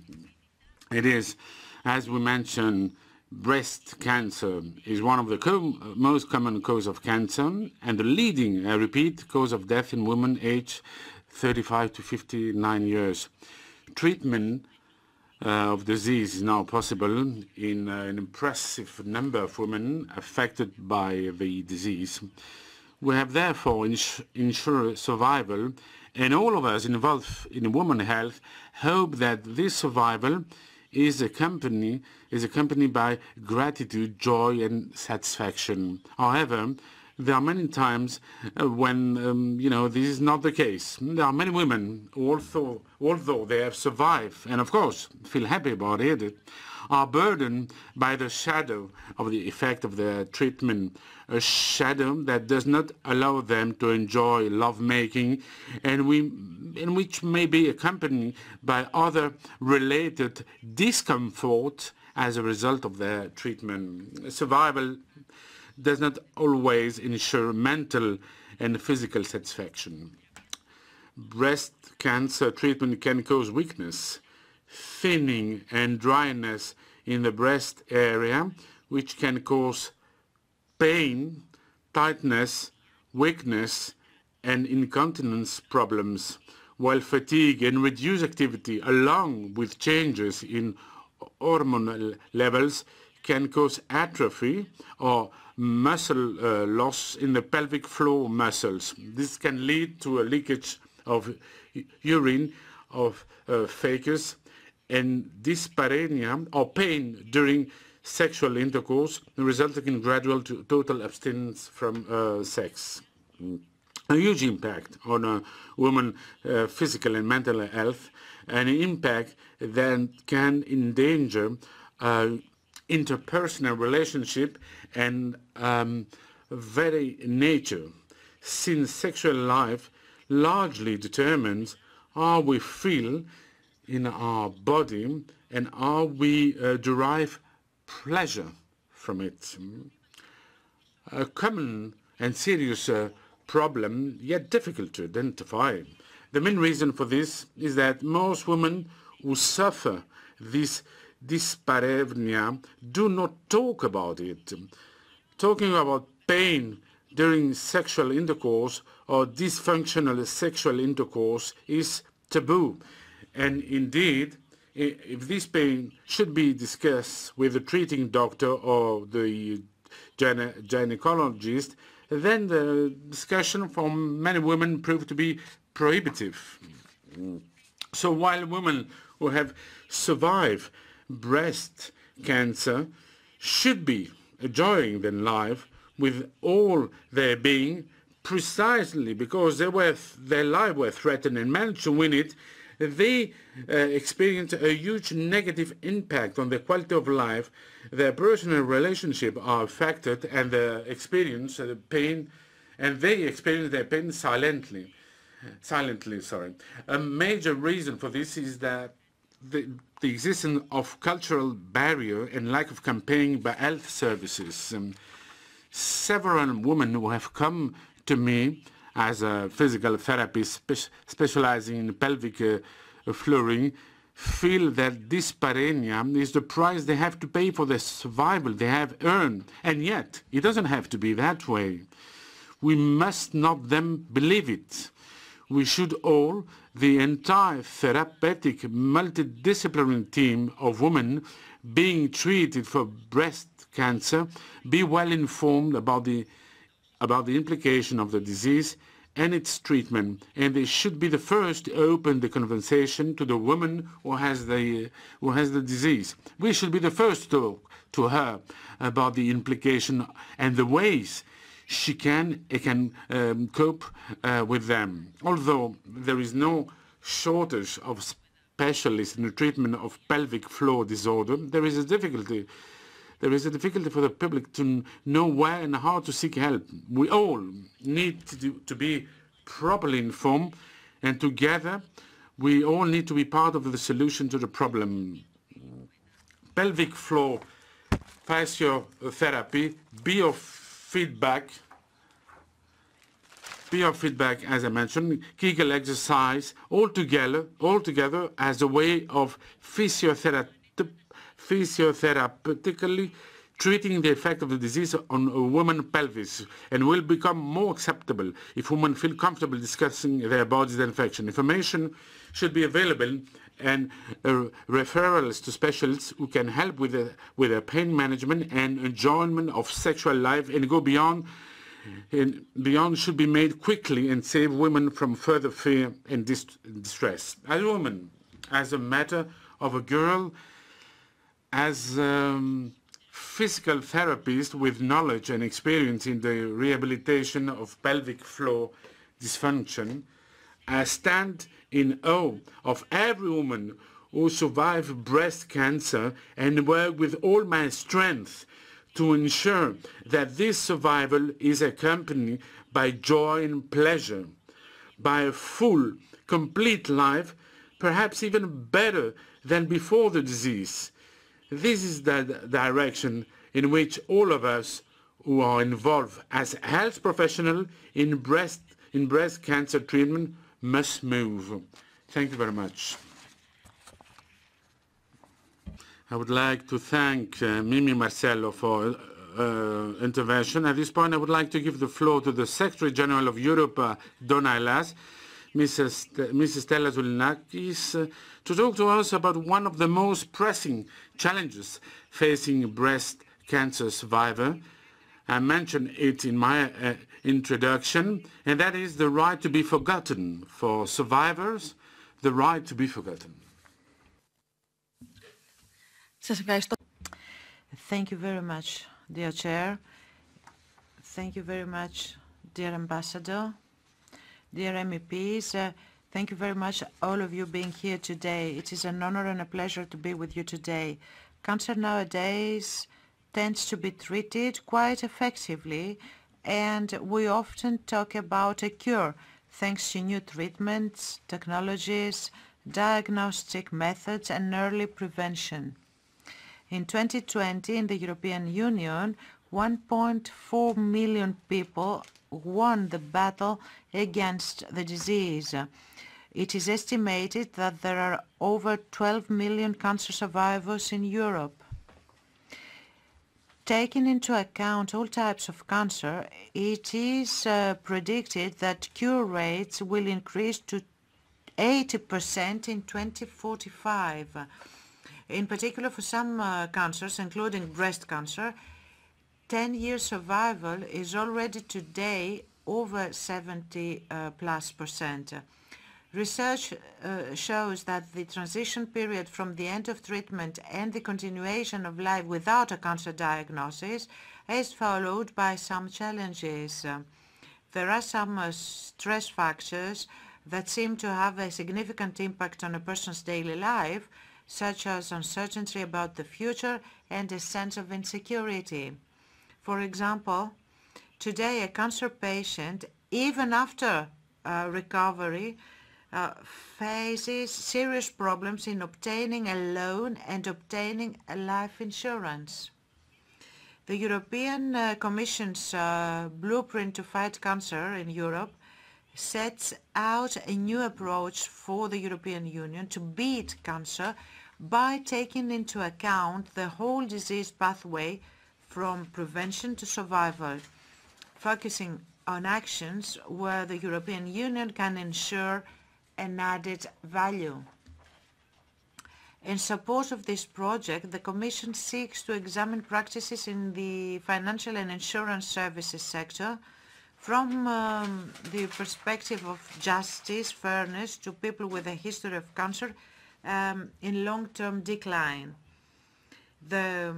[SPEAKER 1] It is, as we mentioned, breast cancer is one of the most common causes of cancer and the leading, I repeat, cause of death in women aged 35 to 59 years. Treatment of disease is now possible in an impressive number of women affected by the disease. We have therefore ensured survival, and all of us involved in women health hope that this survival is accompanied by gratitude, joy, and satisfaction. However, there are many times when, this is not the case. There are many women, although they have survived, and of course feel happy about it, are burdened by the shadow of the effect of their treatment, a shadow that does not allow them to enjoy lovemaking, and which may be accompanied by other related discomfort as a result of their treatment. Survival does not always ensure mental and physical satisfaction. Breast cancer treatment can cause weakness, thinning and dryness in the breast area, which can cause pain, tightness, weakness, and incontinence problems, while fatigue and reduced activity, along with changes in hormonal levels, can cause atrophy or muscle loss in the pelvic floor muscles. This can lead to a leakage of urine, of fecus, and dyspareunia or pain during sexual intercourse, resulting in gradual to total abstinence from sex. A huge impact on a woman's physical and mental health, an impact that can endanger interpersonal relationship and very nature, since sexual life largely determines how we feel in our body and are we derive pleasure from it? A common and serious problem, yet difficult to identify. The main reason for this is that most women who suffer this dyspareunia do not talk about it. Talking about pain during sexual intercourse or dysfunctional sexual intercourse is taboo. And indeed, if this pain should be discussed with the treating doctor or the gynecologist, then the discussion for many women proved to be prohibitive. So while women who have survived breast cancer should be enjoying their life with all their being, precisely because their life were threatened and managed to win it, they experience a huge negative impact on their quality of life. Their personal relationships are affected, and they experience pain, and they experience their pain silently. A major reason for this is that the existence of cultural barrier and lack of campaigning by health services. Several women who have come to me as a physical therapist specializing in pelvic flooring feel that dyspareunia is the price they have to pay for the survival they have earned. And yet, it doesn't have to be that way. We must not then believe it. We should all, the entire therapeutic multidisciplinary team of women being treated for breast cancer, be well informed about the implication of the disease and its treatment, and they should be the first to open the conversation to the woman who has the disease. We should be the first to talk to her about the implication and the ways she can cope with them. Although there is no shortage of specialists in the treatment of pelvic floor disorder, there is a difficulty for the public to know where and how to seek help. We all need to be properly informed, and together we all need to be part of the solution to the problem. Pelvic floor physiotherapy, biofeedback, as I mentioned, Kegel exercise, all together as a way of physiotherapeutically treating the effect of the disease on a woman's pelvis, and will become more acceptable if women feel comfortable discussing their body's infection. Information should be available and referrals to specialists who can help with their pain management and enjoyment of sexual life and go beyond should be made quickly and save women from further fear and distress. As a woman, as a matter of a girl, as a physical therapist with knowledge and experience in the rehabilitation of pelvic floor dysfunction, I stand in awe of every woman who survived breast cancer and work with all my strength to ensure that this survival is accompanied by joy and pleasure, by a full, complete life, perhaps even better than before the disease. This is the direction in which all of us who are involved as health professionals in breast cancer treatment must move. Thank you very much. I would like to thank Mimi Marcellou for intervention. At this point, I would like to give the floor to the Secretary General of Europa Donna, Mrs. Stella to talk to us about one of the most pressing challenges facing breast cancer survivor. I mentioned it in my introduction, and that is the right to be forgotten. For survivors, the right to be forgotten.
[SPEAKER 4] Thank you very much, dear Chair. Thank you very much, dear Ambassador, dear MEPs. Thank you very much, all of you being here today. It is an honor and a pleasure to be with you today. Cancer nowadays tends to be treated quite effectively, and we often talk about a cure thanks to new treatments, technologies, diagnostic methods and early prevention. In 2020, in the European Union, 1.4 million people won the battle against the disease. It is estimated that there are over 12 million cancer survivors in Europe. Taking into account all types of cancer, it is predicted that cure rates will increase to 80% in 2045. In particular, for some cancers, including breast cancer, 10-year survival is already today over 70+%. Research shows that the transition period from the end of treatment and the continuation of life without a cancer diagnosis is followed by some challenges. There are some stress factors that seem to have a significant impact on a person's daily life, such as uncertainty about the future and a sense of insecurity. For example, today a cancer patient, even after recovery, faces serious problems in obtaining a loan and obtaining a life insurance. The European Commission's blueprint to fight cancer in Europe sets out a new approach for the European Union to beat cancer by taking into account the whole disease pathway from prevention to survival, focusing on actions where the European Union can ensure an added value. In support of this project, the Commission seeks to examine practices in the financial and insurance services sector from the perspective of justice, fairness to people with a history of cancer in long-term decline. The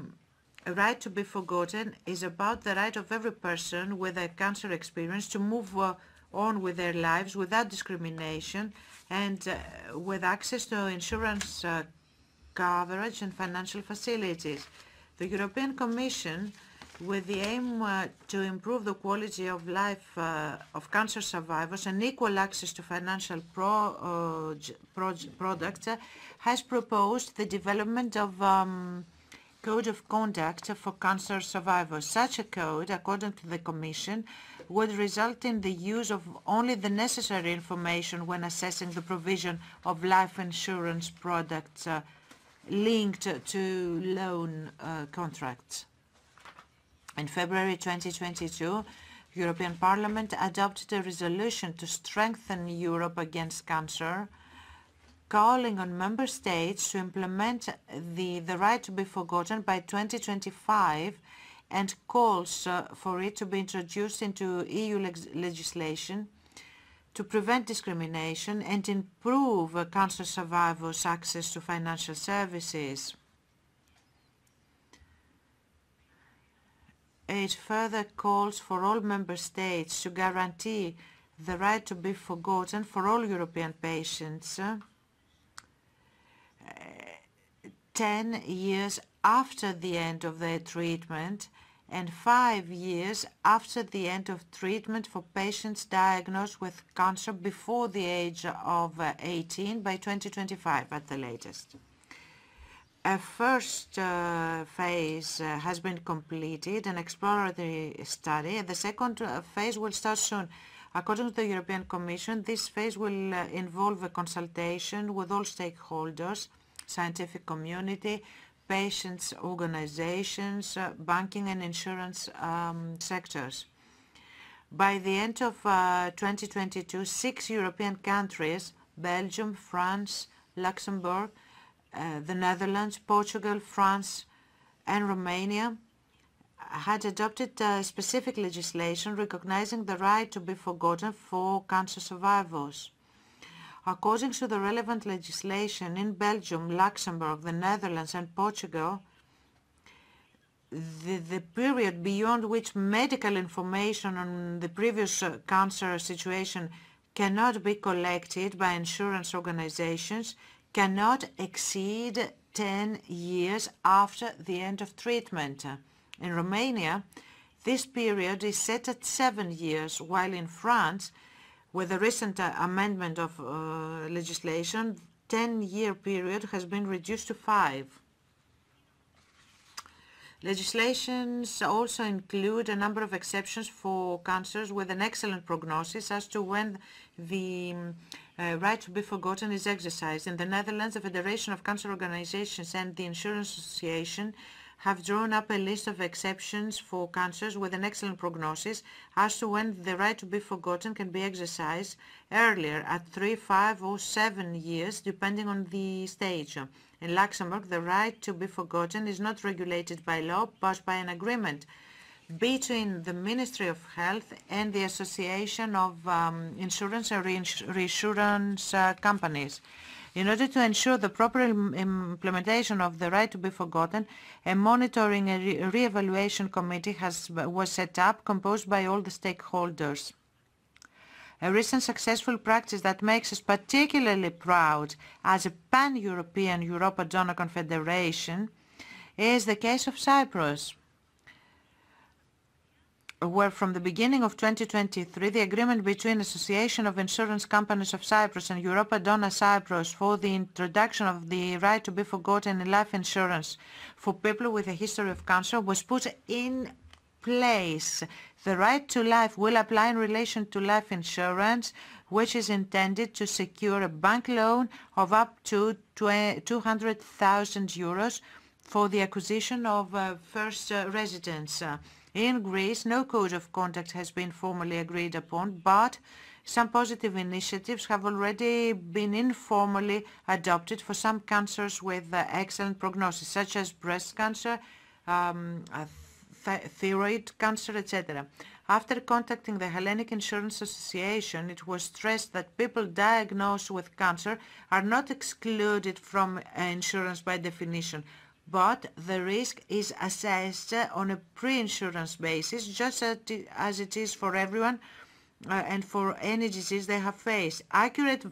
[SPEAKER 4] right to be forgotten is about the right of every person with a cancer experience to move on with their lives without discrimination and with access to insurance coverage and financial facilities. The European Commission, with the aim to improve the quality of life of cancer survivors and equal access to financial products, has proposed the development of Code of Conduct for Cancer Survivors. Such a code, according to the Commission, would result in the use of only the necessary information when assessing the provision of life insurance products linked to loan contracts. In February 2022, the European Parliament adopted a resolution to strengthen Europe against cancer, calling on member states to implement the right to be forgotten by 2025 and calls for it to be introduced into EU legislation to prevent discrimination and improve cancer survivors' access to financial services. It further calls for all member states to guarantee the right to be forgotten for all European patients 10 years after the end of their treatment and 5 years after the end of treatment for patients diagnosed with cancer before the age of 18 by 2025 at the latest. A first phase has been completed, an exploratory study, and the second phase will start soon. According to the European Commission, this phase will involve a consultation with all stakeholders, scientific community, patients' organizations, banking and insurance sectors. By the end of 2022, 6 European countries, Belgium, France, Luxembourg, the Netherlands, Portugal, France, and Romania, had adopted specific legislation recognizing the right to be forgotten for cancer survivors. According to the relevant legislation in Belgium, Luxembourg, the Netherlands, and Portugal, the period beyond which medical information on the previous cancer situation cannot be collected by insurance organizations cannot exceed 10 years after the end of treatment. In Romania, this period is set at 7 years, while in France, with the recent amendment of legislation, 10-year period has been reduced to 5. Legislations also include a number of exceptions for cancers with an excellent prognosis as to when the right to be forgotten is exercised. In the Netherlands, the Federation of Cancer Organizations and the Insurance Association have drawn up a list of exceptions for cancers with an excellent prognosis as to when the right to be forgotten can be exercised earlier at 3, 5 or 7 years depending on the stage. In Luxembourg, the right to be forgotten is not regulated by law but by an agreement between the Ministry of Health and the Association of Insurance and Reinsurance Companies. In order to ensure the proper implementation of the right to be forgotten, a monitoring and re-evaluation committee was set up, composed by all the stakeholders. A recent successful practice that makes us particularly proud as a pan-European Europa Donna confederation is the case of Cyprus, where from the beginning of 2023, the agreement between Association of Insurance Companies of Cyprus and Europa Donna Cyprus for the introduction of the right to be forgotten in life insurance for people with a history of cancer was put in place. The right to life will apply in relation to life insurance, which is intended to secure a bank loan of up to 200,000 euros for the acquisition of first residence. In Greece, no code of conduct has been formally agreed upon, but some positive initiatives have already been informally adopted for some cancers with excellent prognosis, such as breast cancer, thyroid cancer, etc. After contacting the Hellenic Insurance Association, it was stressed that people diagnosed with cancer are not excluded from insurance by definition, but the risk is assessed on a pre-insurance basis, just as it is for everyone and for any disease they have faced. Accurate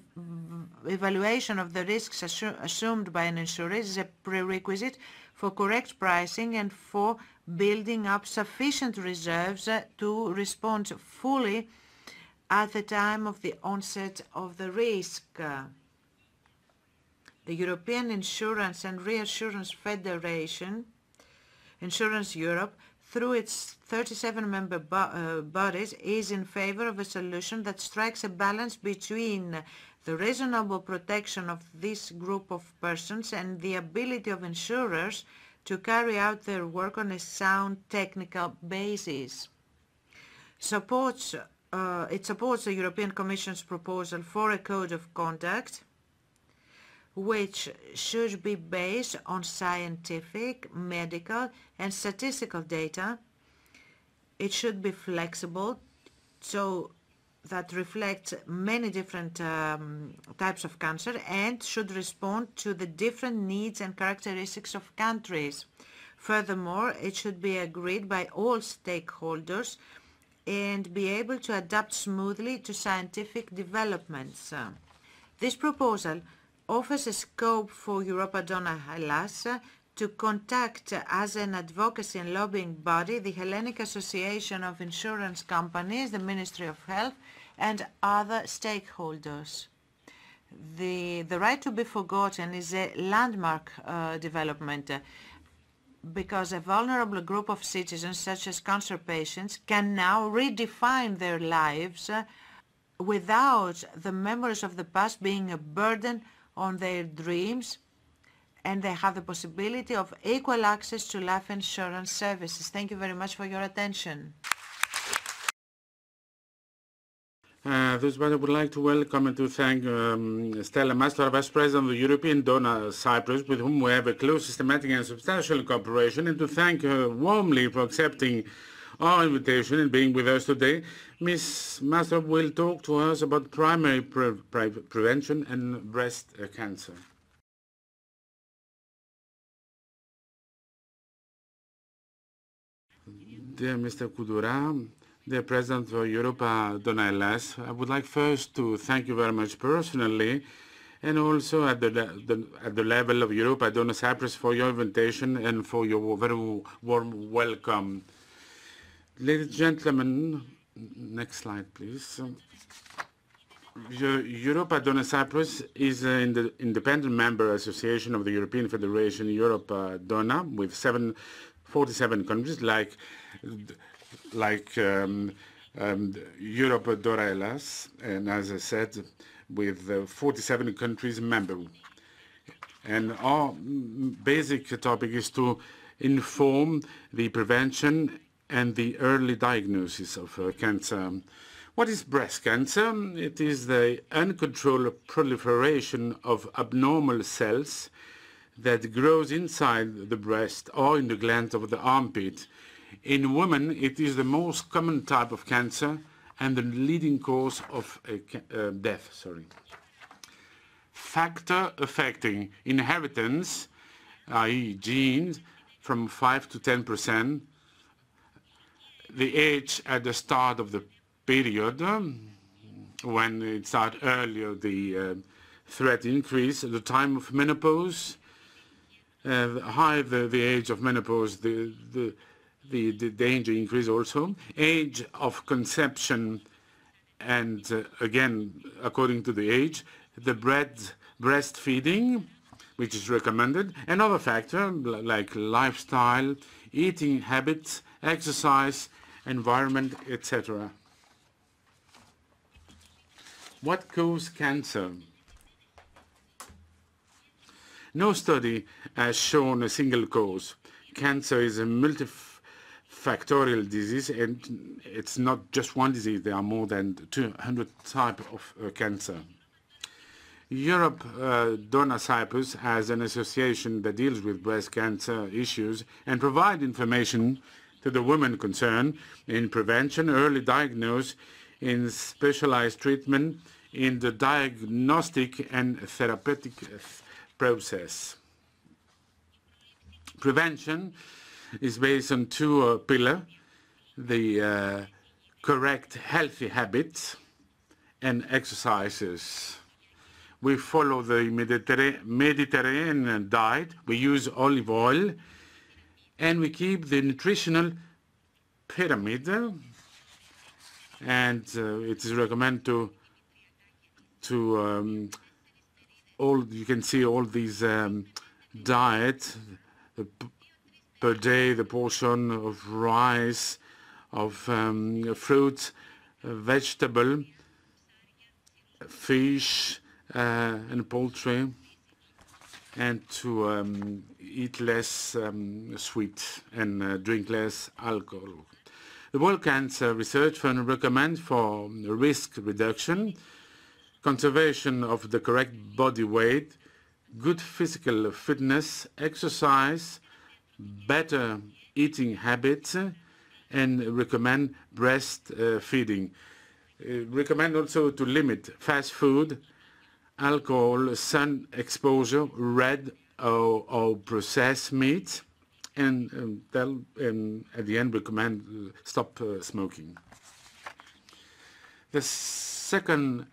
[SPEAKER 4] evaluation of the risks assumed by an insurer is a prerequisite for correct pricing and for building up sufficient reserves to respond fully at the time of the onset of the risk. The European Insurance and Reassurance Federation, Insurance Europe, through its 37 member bodies, is in favor of a solution that strikes a balance between the reasonable protection of this group of persons and the ability of insurers to carry out their work on a sound technical basis. It supports the European Commission's proposal for a code of conduct which should be based on scientific, medical, and statistical data. It should be flexible so that reflects many different types of cancer and should respond to the different needs and characteristics of countries. Furthermore, it should be agreed by all stakeholders and be able to adapt smoothly to scientific developments. This proposal offers a scope for Europa Donna Hellas to contact as an advocacy and lobbying body the Hellenic Association of Insurance Companies, the Ministry of Health, and other stakeholders. The right to be forgotten is a landmark development because a vulnerable group of citizens, such as cancer patients, can now redefine their lives without the memories of the past being a burden on their dreams, and they have the possibility of equal access to life insurance services. Thank you very much for your attention.
[SPEAKER 1] This one I would like to welcome and to thank Stella, Mastora, Vice President of the European Donna Cyprus, with whom we have a close, systematic and substantial cooperation, and to thank her warmly for accepting our invitation and being with us today. Ms. Mastora will talk to us about primary prevention and breast cancer. Dear Mr. Kountoura, dear President of Europa Donna, I would like first to thank you very much personally and also at the level of Europa Donna Cyprus for your invitation and for your very warm welcome. Ladies and gentlemen, next slide, please. Europa Donna Cyprus is an independent member association of the European Federation Europa Donna with 47 countries like Europa Donna, and as I said, with 47 countries member. And our basic topic is to inform the prevention and the early diagnosis of cancer. What is breast cancer? It is the uncontrolled proliferation of abnormal cells that grows inside the breast or in the gland of the armpit. In women, it is the most common type of cancer and the leading cause of death. Factor affecting inheritance, i.e. genes, from 5 to 10%, the age at the start of the period, when it starts earlier, the threat increase. At the time of menopause, higher the age of menopause, the danger increase also. Age of conception, and again, according to the age, the breastfeeding, which is recommended, and other factors like lifestyle, eating habits, exercise, environment, etc. What causes cancer? No study has shown a single cause. Cancer is a multifactorial disease, and it's not just one disease. There are more than 200 types of cancer. Europe Donna Cyprus has an association that deals with breast cancer issues and provides information to the women concerned in prevention, early diagnosis, in specialized treatment, in the diagnostic and therapeutic process. Prevention is based on two pillars, the correct healthy habits and exercises. We follow the Mediterranean diet, we use olive oil, and we keep the nutritional pyramid, and it is recommended to you can see all these diets per day, the portion of rice, of fruit, vegetable, fish, and poultry, and to eat less sweet and drink less alcohol. The World Cancer Research Fund recommends for risk reduction, conservation of the correct body weight, good physical fitness, exercise, better eating habits, and recommend breastfeeding. Recommend also to limit fast food, alcohol, sun exposure, red or processed meat, and at the end recommend stop smoking. The second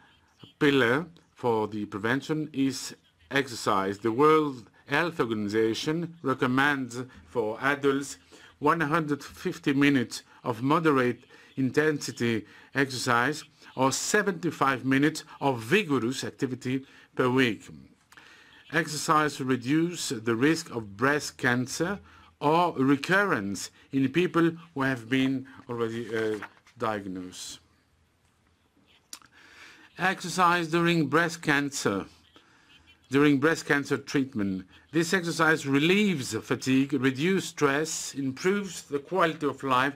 [SPEAKER 1] pillar for the prevention is exercise. The World Health Organization recommends for adults 150 minutes of moderate intensity exercise or 75 minutes of vigorous activity per week. Exercise reduces the risk of breast cancer or recurrence in people who have been already diagnosed. Exercise during breast cancer treatment. This exercise relieves fatigue, reduces stress, improves the quality of life,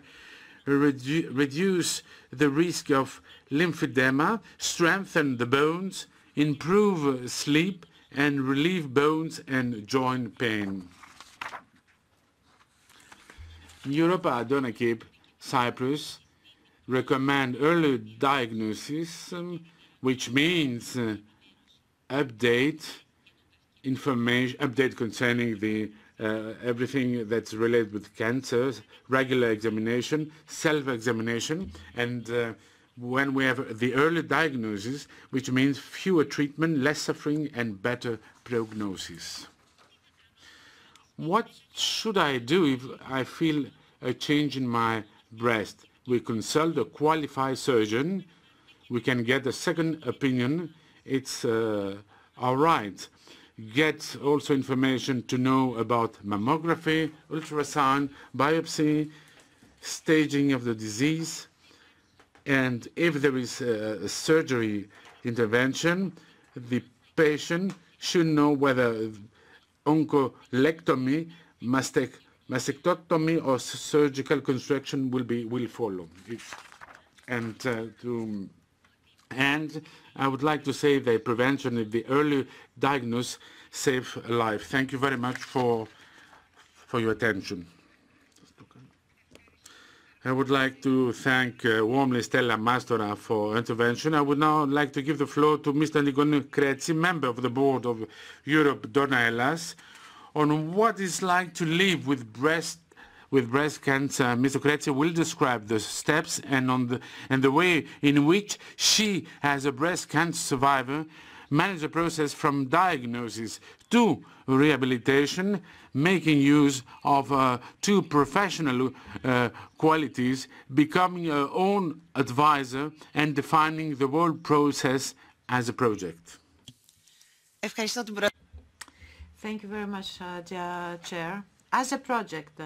[SPEAKER 1] reduce the risk of lymphedema, strengthen the bones, improve sleep, and relieve bones and joint pain. Europa Donna Cyprus recommend early diagnosis, which means update concerning the everything that's related with cancers, regular examination, self-examination, and when we have the early diagnosis, which means fewer treatment, less suffering, and better prognosis. What should I do if I feel a change in my breast? We consult a qualified surgeon we can get a second opinion, it's all right. Get also information to know about mammography, ultrasound, biopsy, staging of the disease, and if there is a surgery intervention, the patient should know whether oncolectomy, mastectomy, or surgical construction will follow. And I would like to say that prevention and the early diagnosis save a life. Thank you very much for your attention. I would like to thank warmly Stella Mastora for intervention. I would now like to give the floor to Mr. Kyriakides, member of the board of Europa Donna, on what it's like to live with breast cancer. Mr. Kyriakides will describe the steps and the way in which she, as a breast cancer survivor, managed the process from diagnosis to rehabilitation, making use of two professional qualities, becoming her own advisor and defining the whole process as a project.
[SPEAKER 4] Thank you very much, dear Chair. As a project,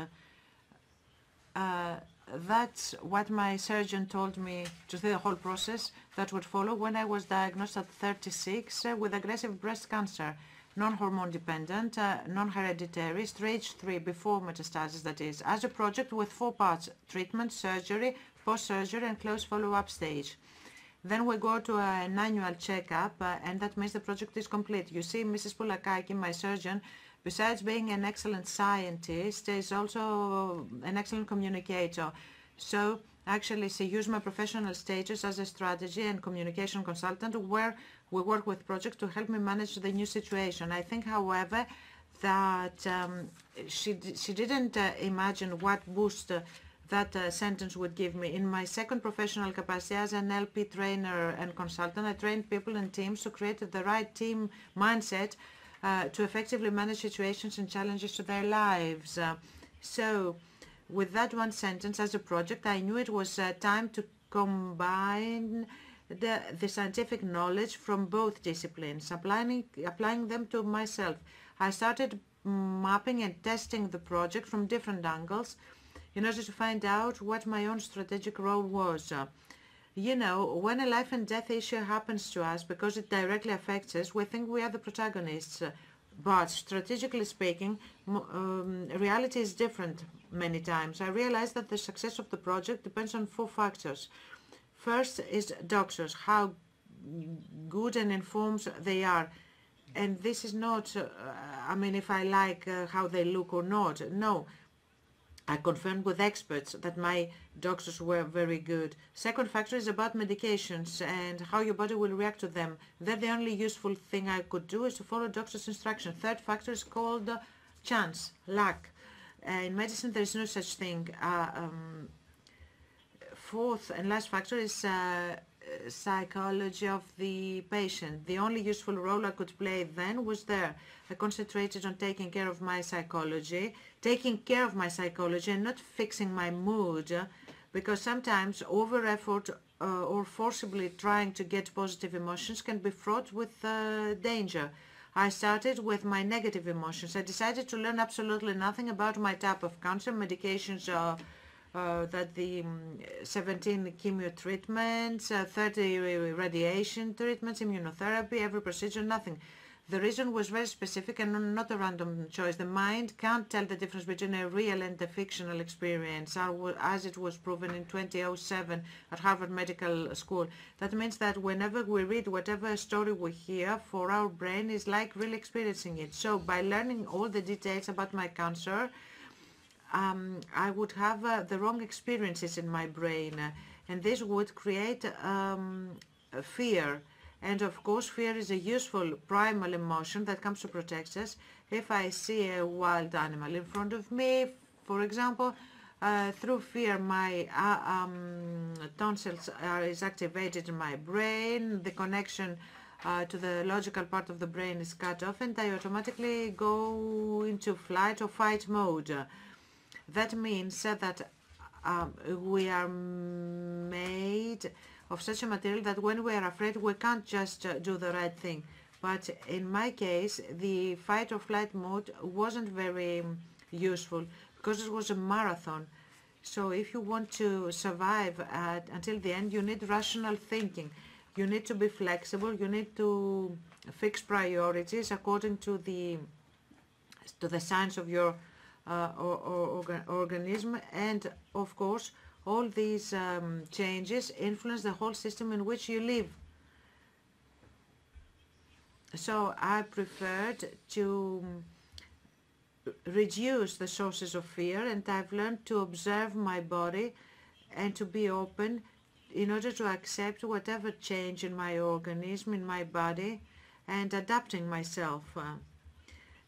[SPEAKER 4] that's what my surgeon told me to see the whole process that would follow when I was diagnosed at 36 with aggressive breast cancer, non-hormone dependent, non-hereditary, stage 3 before metastasis, that is, as a project with 4 parts: treatment, surgery, post-surgery, and close follow-up stage. Then we go to an annual checkup, and that means the project is complete. You see, Mrs. Poulakaki, my surgeon, besides being an excellent scientist, is also an excellent communicator. So actually, she used my professional status as a strategy and communication consultant, where we work with projects to help me manage the new situation. I think, however, that she didn't imagine what boost that sentence would give me. In my second professional capacity as an LP trainer and consultant, I trained people and teams to create the right team mindset to effectively manage situations and challenges to their lives. So with that one sentence as a project, I knew it was time to combine the scientific knowledge from both disciplines, applying them to myself. I started mapping and testing the project from different angles in order to find out what my own strategic role was. You know, when a life and death issue happens to us because it directly affects us, we think we are the protagonists. But strategically speaking, reality is different many times. I realized that the success of the project depends on 4 factors. First is doctors, how good and informed they are. And this is not, I mean, if I like how they look or not. No. I confirmed with experts that my doctors were very good. Second factor is about medications and how your body will react to them. Then the only useful thing I could do is to follow doctor's instruction. Third factor is called chance, luck. In medicine, there is no such thing. Fourth and last factor is psychology of the patient. The only useful role I could play then was there. I concentrated on taking care of my psychology and not fixing my mood, because sometimes over-effort or forcibly trying to get positive emotions can be fraught with danger. I started with my negative emotions. I decided to learn absolutely nothing about my type of cancer, medications, that the 17 chemo treatments, 30 radiation treatments, immunotherapy, every procedure, nothing. The reason was very specific and not a random choice. The mind can't tell the difference between a real and a fictional experience, as it was proven in 2007 at Harvard Medical School. That means that whenever we read whatever story we hear, for our brain is like really experiencing it. So by learning all the details about my cancer, I would have the wrong experiences in my brain, and this would create fear. And of course, fear is a useful primal emotion that comes to protect us. If I see a wild animal in front of me, for example, through fear, my tonsils is activated in my brain, the connection to the logical part of the brain is cut off, and I automatically go into flight or fight mode. That means that we are made of such a material that when we are afraid, we can't just do the right thing. But in my case, the fight or flight mode wasn't very useful because it was a marathon. So if you want to survive until the end, you need rational thinking. You need to be flexible. You need to fix priorities according to the science of your organism. And of course, all these changes influence the whole system in which you live. So I preferred to reduce the sources of fear, and I've learned to observe my body and to be open in order to accept whatever change in my organism, in my body, and adapting myself.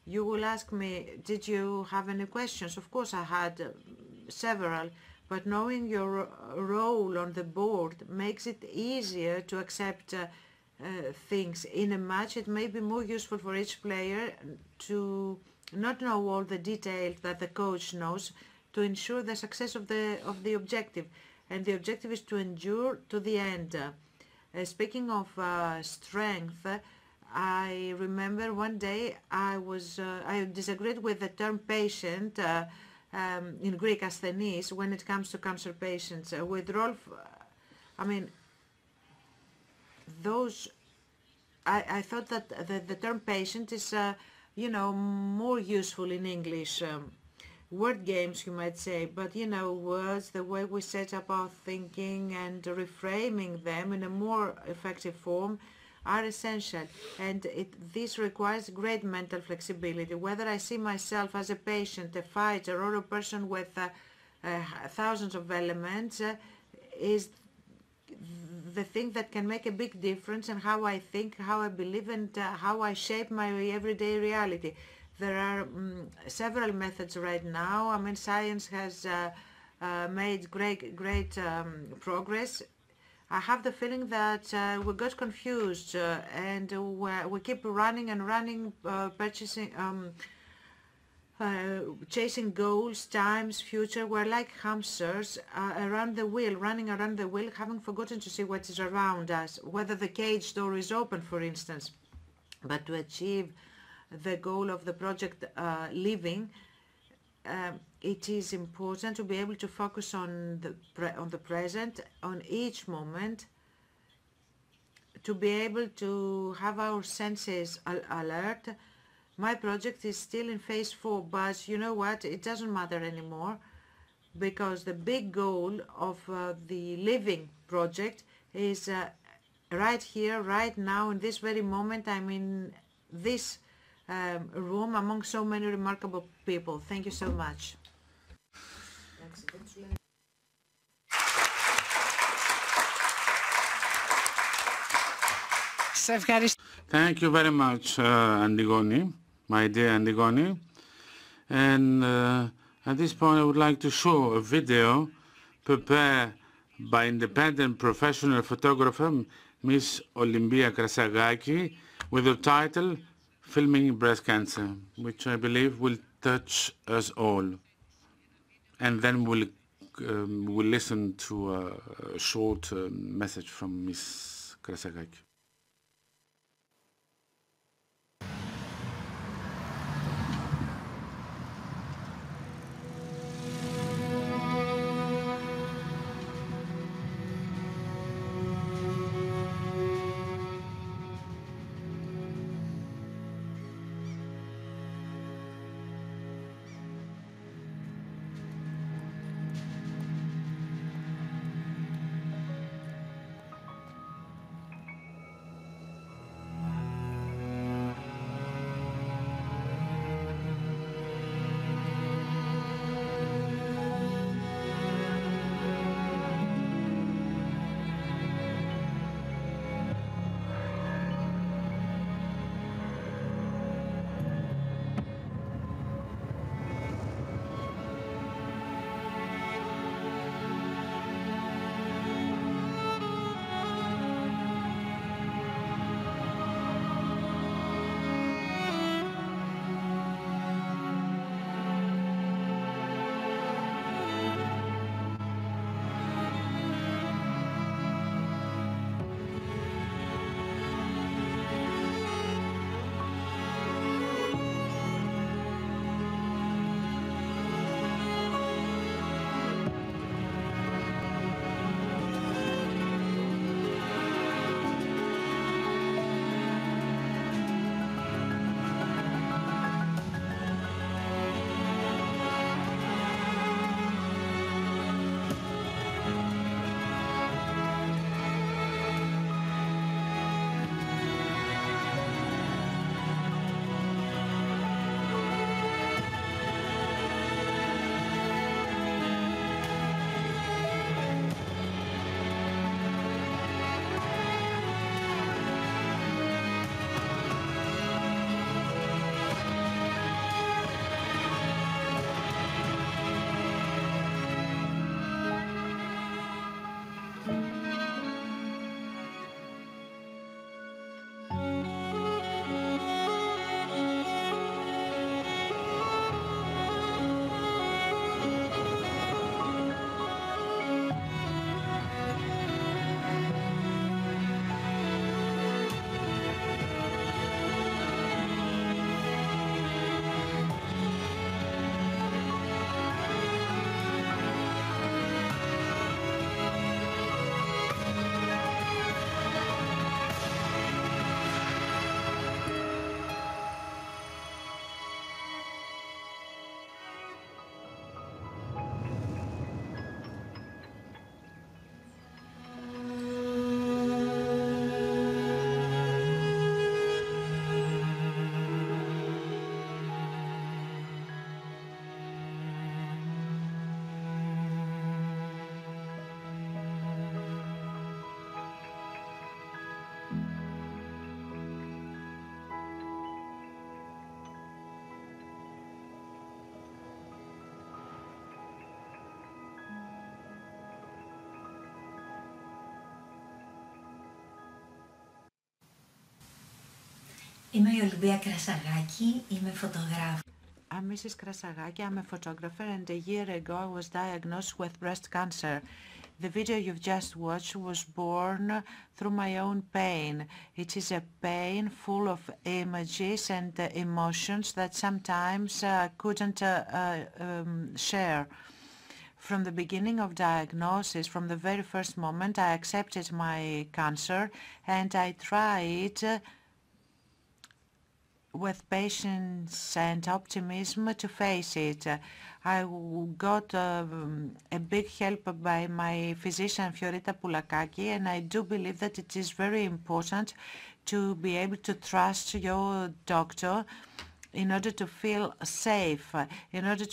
[SPEAKER 4] You will ask me, did you have any questions? Of course I had several, but knowing your role on the board makes it easier to accept things. In a match, it may be more useful for each player to not know all the details that the coach knows to ensure the success of the objective. And the objective is to endure to the end. Speaking of strength, I remember one day I disagreed with the term patient in Greek, asthenis, when it comes to cancer patients. With Rolf, I mean, I thought that the term patient is, more useful in English. Word games, you might say, but, words, the way we set up our thinking and reframing them in a more effective form are essential. And this requires great mental flexibility. Whether I see myself as a patient, a fighter, or a person with thousands of elements is the thing that can make a big difference in how I think, how I believe, and how I shape my everyday reality. There are several methods right now. I mean, science has made great progress. I have the feeling that we got confused and we keep running and running, chasing goals, times, future. We're like hamsters around the wheel, running around the wheel, having forgotten to see what is around us, whether the cage door is open, for instance. But to achieve the goal of the project living, it is important to be able to focus on the present, on each moment, to be able to have our senses alert. My project is still in phase 4, but you know what? It doesn't matter anymore, because the big goal of the living project is right here, right now, in this very moment. I'm in this room among so many remarkable people. Thank you so much.
[SPEAKER 1] Thank you very much, Antigone, my dear Antigone. And at this point, I would like to show a video prepared by independent professional photographer, Miss Olympia Krasagaki, with the title Filming Breast Cancer, which I believe will touch us all. And then we'll listen to a short message from Miss Krasagaki.
[SPEAKER 8] Είμαι η Ολυμπία Κρασαγάκη, είμαι φωτογράφος.
[SPEAKER 4] I'm Mrs. Krasagaki, I'm a photographer, and a year ago I was diagnosed with breast cancer. The video you've just watched was born through my own pain. It is a pain full of images and emotions that sometimes I couldn't share. From the beginning of diagnosis, from the very first moment, I accepted my cancer and I tried with patience and optimism to face it. I got a big help by my physician, Fiorita Poulakaki, and I do believe that it is very important to be able to trust your doctor in order to feel safe, in order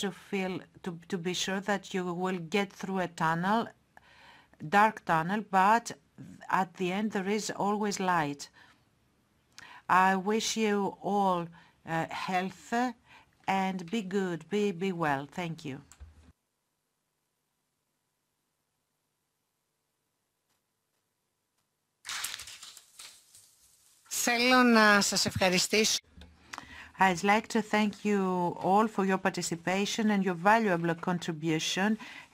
[SPEAKER 4] to be sure that you will get through a tunnel, dark tunnel, but at the end there is always light. I wish you all health and be good, be well. Thank you.
[SPEAKER 6] Θέλω να σας ευχαριστήσω.
[SPEAKER 4] I'd like to thank you all for your participation and your valuable contribution.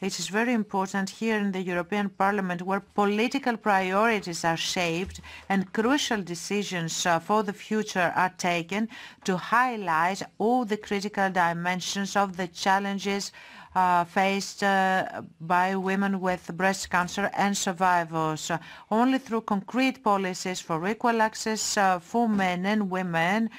[SPEAKER 4] It is very important here in the European Parliament, where political priorities are shaped and crucial decisions for the future are taken, to highlight all the critical dimensions of the challenges faced by women with breast cancer and survivors. Only through concrete policies for equal access for men and women,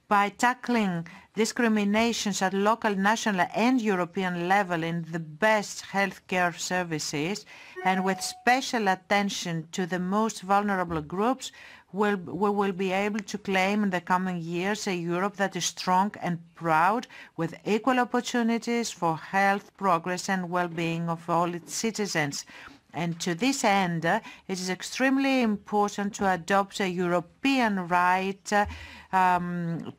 [SPEAKER 4] by tackling discriminations at local, national and European level in the best healthcare services, and with special attention to the most vulnerable groups, we will be able to claim in the coming years a Europe that is strong and proud, with equal opportunities for health, progress and well-being of all its citizens. And to this end, it is extremely important to adopt a European right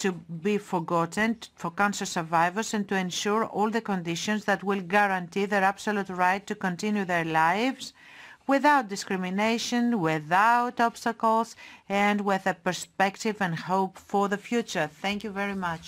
[SPEAKER 4] to be forgotten for cancer survivors, and to ensure all the conditions that will guarantee their absolute right to continue their lives without discrimination, without obstacles, and with a perspective and hope for the future. Thank you very much.